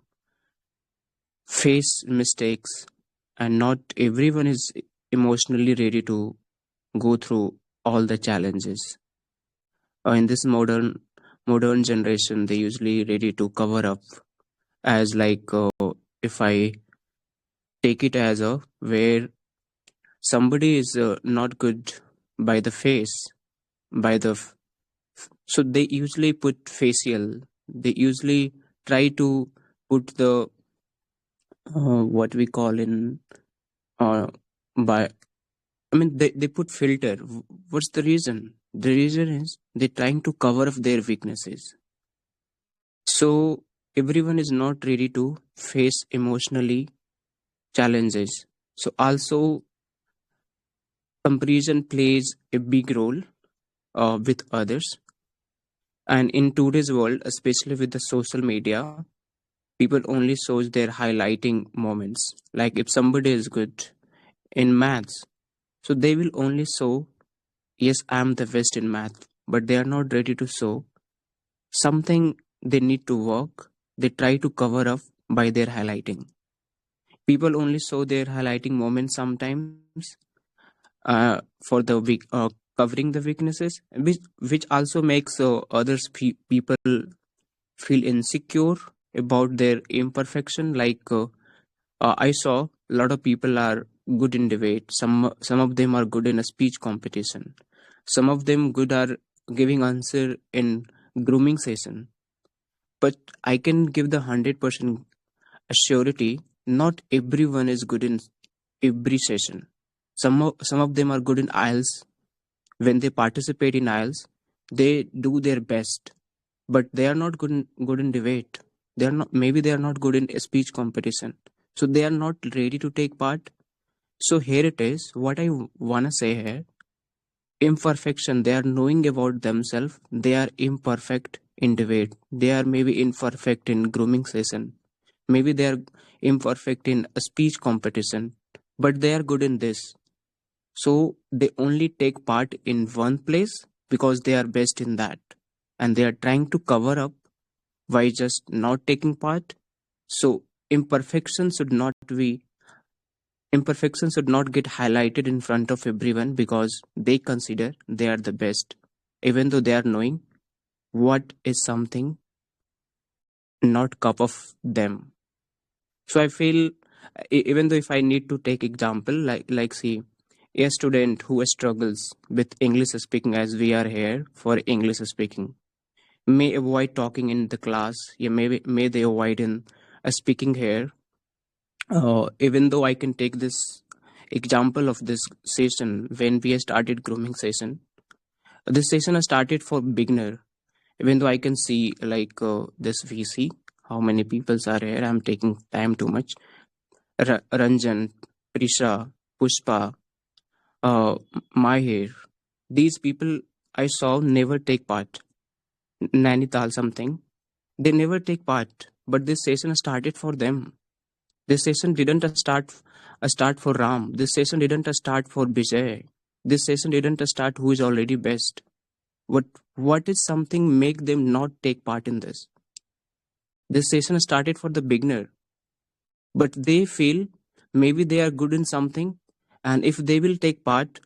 face mistakes, and not everyone is emotionally ready to go through all the challenges. In this modern generation, they usually ready to cover up, as like if I take it as a where somebody is not good by the face, by the so they usually put facial, they usually try to put the what we call in uh, by I mean they put filter. What's the reason? The reason is they're trying to cover up their weaknesses. So everyone is not ready to face emotionally challenges. So also comparison plays a big role with others. And in today's world, especially with the social media, people only shows their highlighting moments. Like if somebody is good in maths, so they will only show, yes, I'm the best in math, but they are not ready to show something they need to work. They try to cover up by their highlighting. People only show their highlighting moments sometimes for the covering the weaknesses, which also makes people feel insecure about their imperfection. Like I saw a lot of people are good in debate. Some of them are good in a speech competition. Some of them good are giving answer in grooming session. But I can give the 100% surety. Not everyone is good in every session. Some of them are good in IELTS. When they participate in IELTS, they do their best, but they are not good in debate. They are not good in a speech competition, so they are not ready to take part. So here it is. What I wanna say here: imperfection. They are knowing about themselves. They are imperfect in debate. They are maybe imperfect in grooming session. Maybe they are imperfect in a speech competition, but they are good in this. So they only take part in one place because they are best in that, and they are trying to cover up by just not taking part. So imperfection should not be imperfection should not get highlighted in front of everyone because they consider they are the best, even though they are knowing what is something not cup of them. So I feel, even though if I need to take example, like see, a student who struggles with English speaking, as we are here for English speaking, may avoid talking in the class. Yeah, may they avoid in speaking here. Even though I can take this example of this session when we started grooming session. This session has started for beginner. Even though I can see this VC, how many people are here. I'm taking time too much. Ranjan, Prisha, Pushpa, Mahir. These people I saw never take part. Nainital something. They never take part. But this session started for them. This session didn't start for Ram. This session didn't start for Vijay. This session didn't start who is already best. What is something make them not take part in this? This session started for the beginner, but they feel maybe they are good in something, and if they will take part,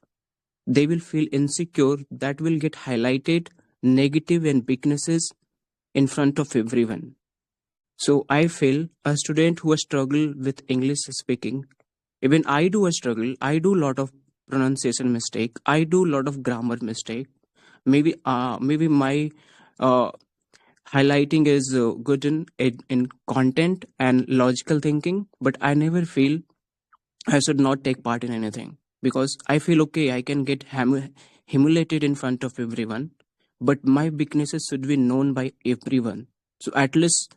they will feel insecure. That will get highlighted negative and weaknesses in front of everyone. So I feel a student who struggle with English speaking, even I do a struggle. I do a lot of pronunciation mistake. I do a lot of grammar mistake. Maybe my uh, highlighting is good in content and logical thinking, but I never feel I should not take part in anything because I feel okay. I can get humiliated in front of everyone, but my weaknesses should be known by everyone. So at least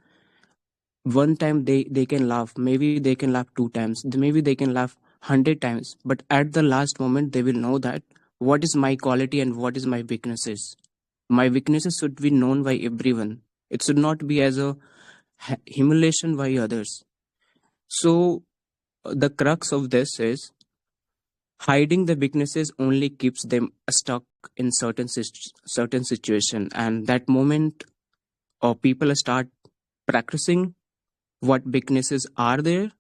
one time they can laugh, maybe they can laugh two times, maybe they can laugh 100 times, but at the last moment they will know that what is my quality and what is my weaknesses. My weaknesses should be known by everyone. It should not be as a humiliation by others. So the crux of this is hiding the weaknesses only keeps them stuck in certain situation, and that moment people start practicing what weaknesses are there.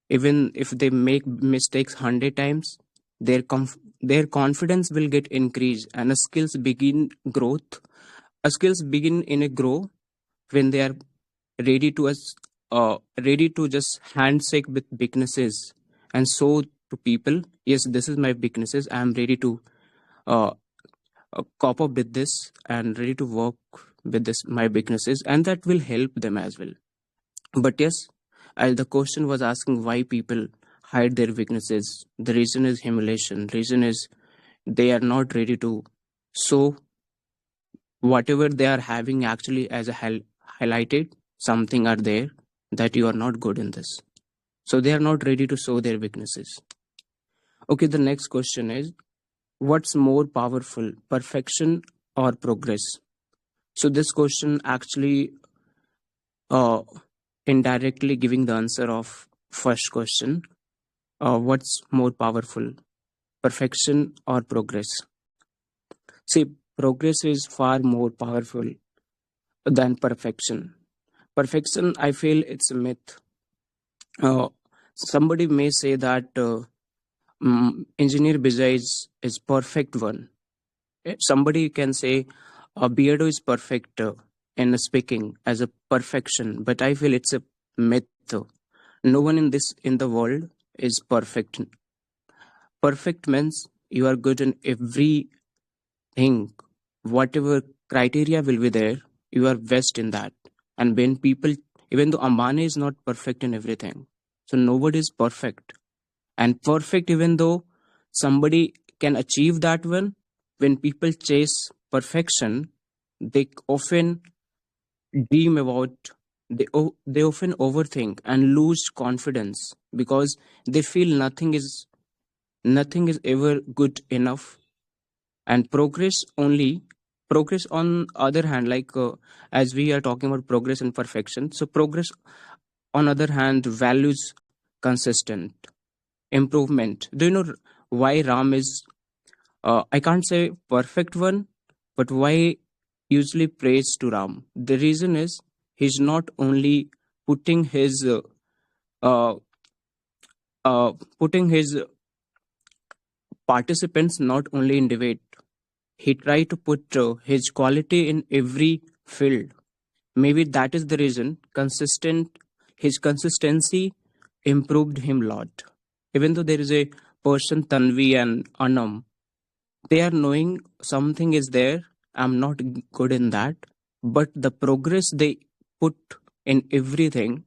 Even if they make mistakes 100 times, their confidence will get increased and skills begin growth. Skills begin in a grow when they are ready to us ready to just handshake with weaknesses and show to people, yes, this is my weaknesses. I am ready to uh, cope up with this and ready to work with this my weaknesses, and that will help them as well. But yes, the question was asking why people hide their weaknesses. The reason is humiliation. Reason is they are not ready to show whatever they are having actually as a highlighted. Something are there that you are not good in this. So they are not ready to show their weaknesses. Okay, the next question is what's more powerful, perfection or progress? So this question actually uh, indirectly giving the answer of first question. What's more powerful, perfection or progress? See, progress is far more powerful than perfection. Perfection, I feel it's a myth. Uh, Somebody may say that engineer Bijay is perfect one. Somebody can say Beardo is perfect in speaking as a perfection, but I feel it's a myth. No one in the world is perfect. Perfect means you are good in everything. Whatever criteria will be there, you are best in that. And when people, even though Ambani is not perfect in everything, so nobody is perfect. And perfect, even though somebody can achieve that one. When people chase perfection, they often dream about, they often overthink and lose confidence because they feel nothing is ever good enough. And progress on other hand, as we are talking about progress and perfection, so progress on other hand values consistent improvement. Do you know why Ram is, I can't say perfect one, but why usually praise to Ram? The reason is he's not only putting his uh, putting his participants not only in debate. He tried to put his quality in every field. Maybe that is the reason his consistency improved him a lot. Even though there is a person Tanvi and Anam, they are knowing something is there. I'm not good in that, but the progress they put in everything,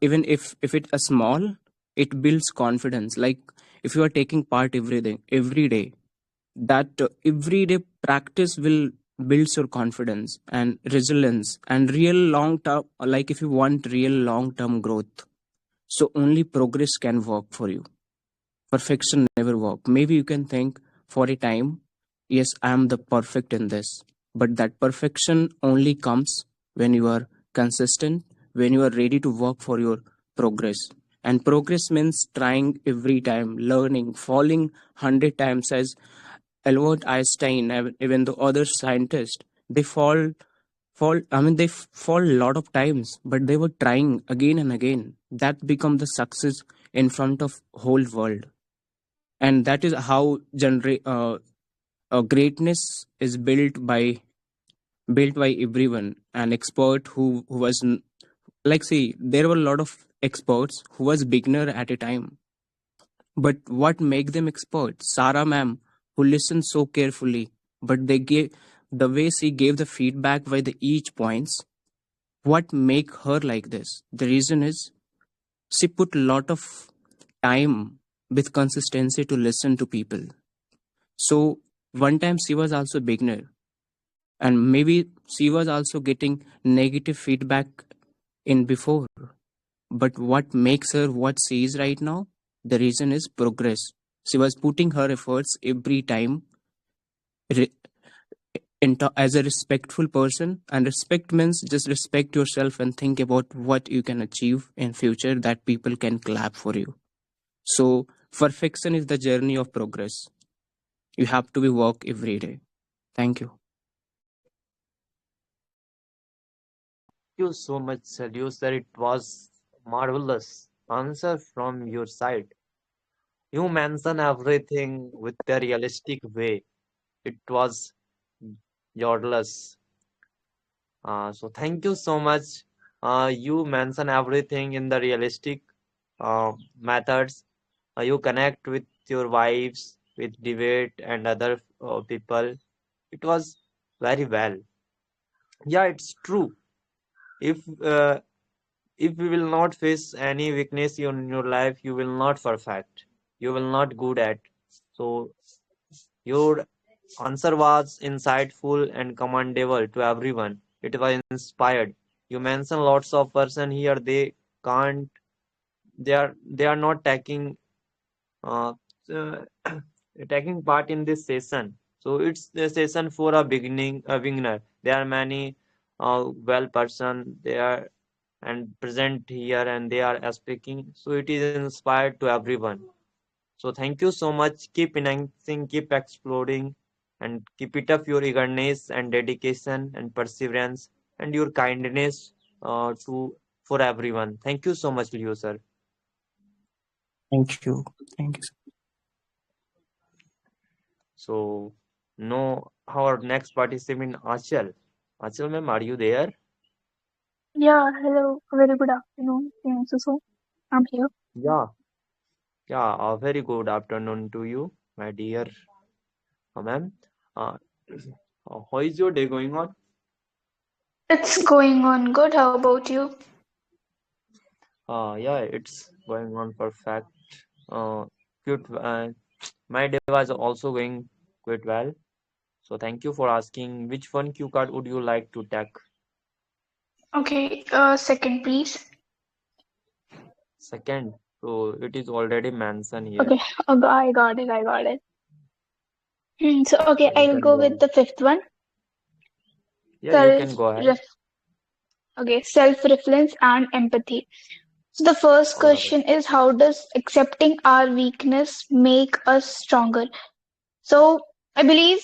even if it's a small, it builds confidence. Like if you are taking part everything every day, that everyday practice will builds your confidence and resilience and real long term, like if you want real long term growth, so only progress can work for you. Perfection never work. Maybe you can think for a time, yes, I am the perfect in this, but that perfection only comes when you are consistent, when you are ready to work for your progress. And progress means trying every time, learning, falling 100 times. As Albert Einstein, even the other scientists, they fall a lot of times, but they were trying again and again. That become the success in front of whole world. And that is how greatness is built by everyone. An expert who was like, see, there were a lot of experts who was beginner at a time, but what make them experts? Sarah ma'am, who listened so carefully, but they gave the way she gave the feedback by the each points. What make her like this? The reason is she put a lot of time with consistency to listen to people. So one time she was also beginner, and maybe she was also getting negative feedback in before. But what makes her what she is right now? The reason is progress. She was putting her efforts every time re- as a respectful person. And respect means just respect yourself and think about what you can achieve in future that people can clap for you. So perfection is the journey of progress. You have to be work every day. Thank you. Thank you so much, Seducer. It was marvelous answer from your side. You mentioned everything with a realistic way. It was yourless. So thank you so much. You mentioned everything in the realistic methods. You connect with your wives, with debate and other people. It was very well. Yeah, it's true. If if you will not face any weakness in your life, you will not perfect. You will not good at. So your answer was insightful and commendable to everyone. It was inspired. You mentioned lots of person here. They can't. They are not uh, uh, taking part in this session. So it's the session for a beginner. There are many well person. They are and present here and they are speaking. So it is inspired to everyone. So thank you so much. Keep enhancing, keep exploring, and keep it up your eagerness and dedication and perseverance and your kindness to for everyone. Thank you so much, Leo sir. Thank you. Thank you. So no, our next participant Achal. Achal ma'am, are you there? Yeah, hello. Very good afternoon. So I'm here. Yeah, yeah. A very good afternoon to you, my dear ma'am. Uh, how is your day going on? It's going on good. How about you? Yeah, it's going on perfect. Uh, good. My day was also going quite well. So thank you for asking. Which one cue card would you like to take? Okay, second, please. Second. So it is already mentioned here. Okay, I got it. I got it. So, okay, So you I'll can go go with ahead. the fifth one. Yeah, you Self, can go ahead. ref, okay, self-reference and empathy. So the first All right. question is, how does accepting our weakness make us stronger? So I believe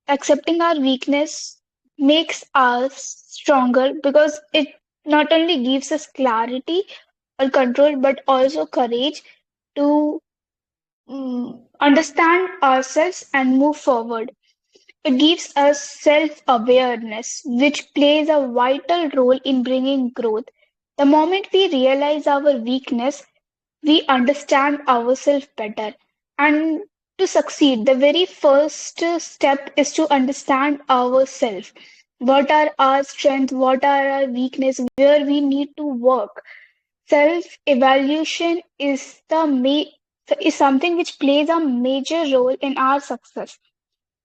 accepting our weakness makes us stronger because it not only gives us clarity or control, but also courage to understand ourselves and move forward. It gives us self awareness, which plays a vital role in bringing growth. The moment we realize our weakness, we understand ourselves better. And to succeed, the very first step is to understand ourselves. What are our strengths? What are our weaknesses? Where we need to work. Self evaluation is something which plays a major role in our success.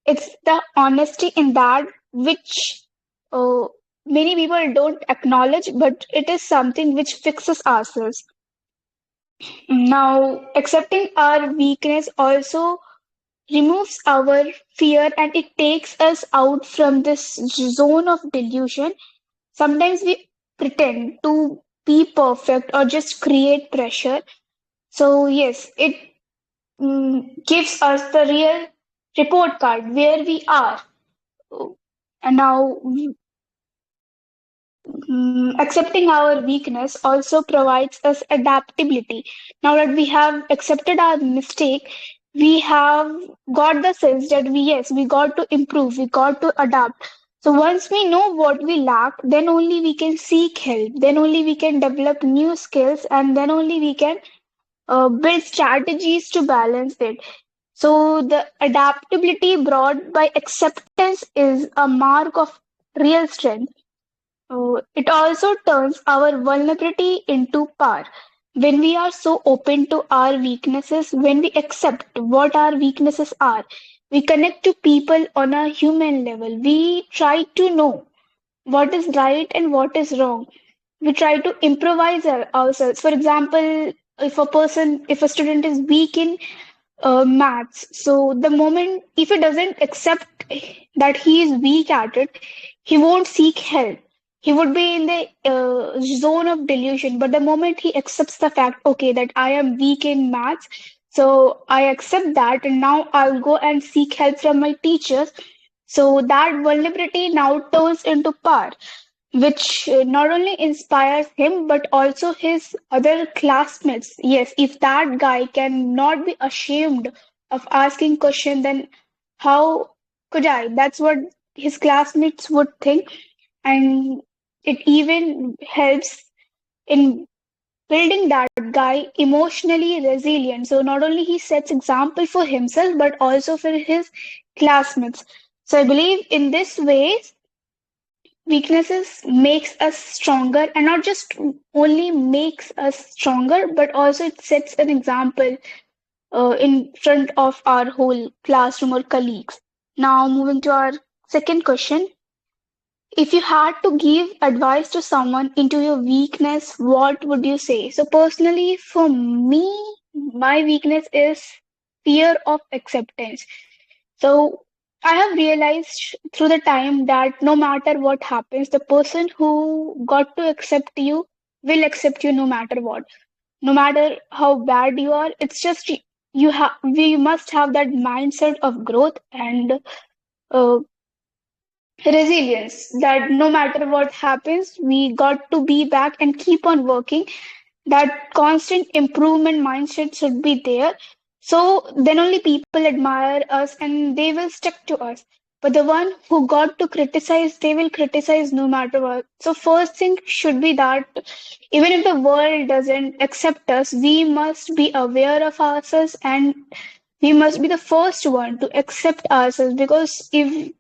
It's the honesty in that which uh, many people don't acknowledge, but it is something which fixes ourselves. Now, accepting our weakness also removes our fear and it takes us out from this zone of delusion. Sometimes we pretend to be perfect or just create pressure. So, yes, it gives us the real report card where we are. And now, accepting our weakness also provides us adaptability. Now that we have accepted our mistake, we have got the sense that we got to improve, we got to adapt. So once we know what we lack, then only we can seek help, then only we can develop new skills, and then only we can build strategies to balance it. So the adaptability brought by acceptance is a mark of real strength. It also turns our vulnerability into power. When we are so open to our weaknesses, when we accept what our weaknesses are, we connect to people on a human level. We try to know what is right and what is wrong. We try to improvise ourselves. For example, if a student is weak in maths. So the moment if he doesn't accept that he is weak at it, he won't seek help. He would be in the zone of delusion. But the moment he accepts the fact, okay, that I am weak in maths, so I accept that, and now I'll go and seek help from my teachers. So that vulnerability now turns into power, which not only inspires him but also his other classmates. Yes, if that guy cannot be ashamed of asking question, then how could I? That's what his classmates would think, and it even helps in building that guy emotionally resilient. So not only he sets example for himself but also for his classmates. So I believe in this way weaknesses makes us stronger, and not just only makes us stronger but also it sets an example in front of our whole classroom or colleagues. Now moving to our second question, if you had to give advice to someone into your weakness, what would you say? So personally for me, my weakness is fear of acceptance. So I have realized through the time that no matter what happens, the person who got to accept you will accept you no matter what. No matter how bad you are, it's just we must have that mindset of growth and uh, resilience that no matter what happens, we got to be back and keep on working. That constant improvement mindset should be there. So then only people admire us and they will stick to us. But the one who got to criticize, they will criticize no matter what. So first thing should be that even if the world doesn't accept us, we must be aware of ourselves and we must be the first one to accept ourselves, because mm,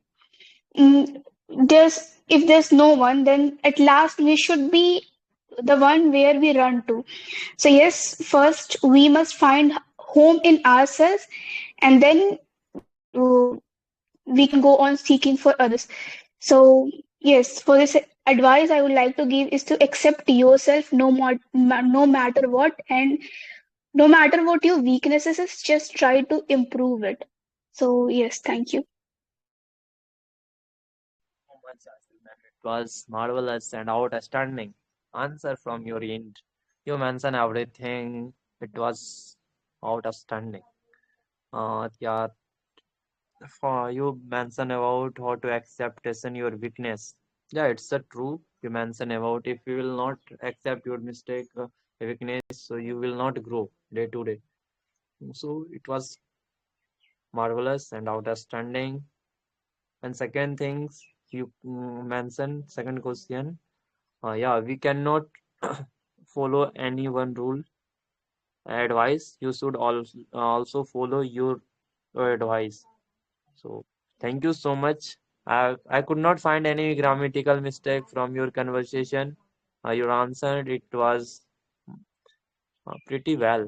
if there's no one, then at last we should be the one where we run to. So yes, first we must find home in ourselves, and then we can go on seeking for others. So yes, for this advice I would like to give is to accept yourself no matter what, and no matter what your weaknesses is, just try to improve it. So yes, thank you. So much, Asilman. It was marvelous and outstanding answer from your end. You mentioned everything. It was outstanding. Yeah, for you mentioned about how to accept in your weakness. Yeah, it's a true. You mentioned about if you will not accept your mistake, weakness, so you will not grow day to day. So it was marvelous and outstanding. And second things you mentioned, second question. Yeah, we cannot follow any one rule advice. You should also follow your advice. So thank you so much. I could not find any grammatical mistake from your conversation. Your answer it was pretty well.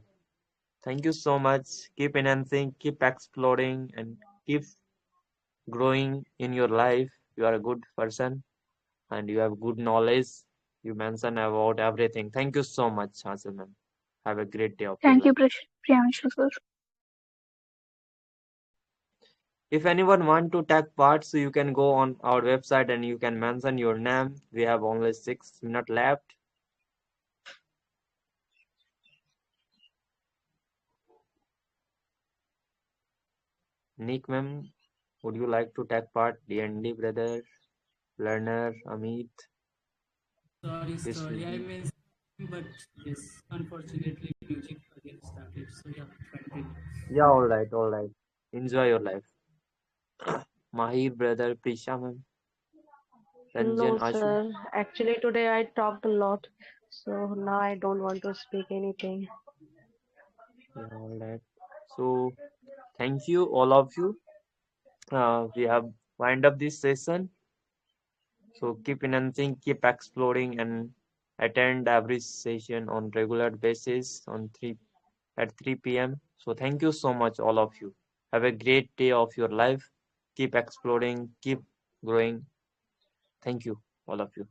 Thank you so much. Keep enhancing, keep exploring, and keep growing in your life. You are a good person and you have good knowledge. You mentioned about everything. Thank you so much, Hasilman. Have a great day of your Thank you, life. Priyanshu sir. If anyone want to take part, so you can go on our website and you can mention your name. We have only 6 minutes left. Nick ma'am, would you like to take part? D&D brother, learner, Amit. Sorry, This will sorry, I be missed, but yes, unfortunately, music again started. So yeah, continue. yeah, all right, all right. Enjoy your life. Mahir brother, Prisha ma'am, No, Ranjan, Ashu. sir. Actually, today I talked a lot, so now I don't want to speak anything. Yeah, all right. So thank you, all of you. We have wind up this session. So keep enhancing, keep exploring, and attend every session on regular basis on 3 p.m. So thank you so much, all of you. Have a great day of your life. Keep exploring, keep growing. Thank you, all of you.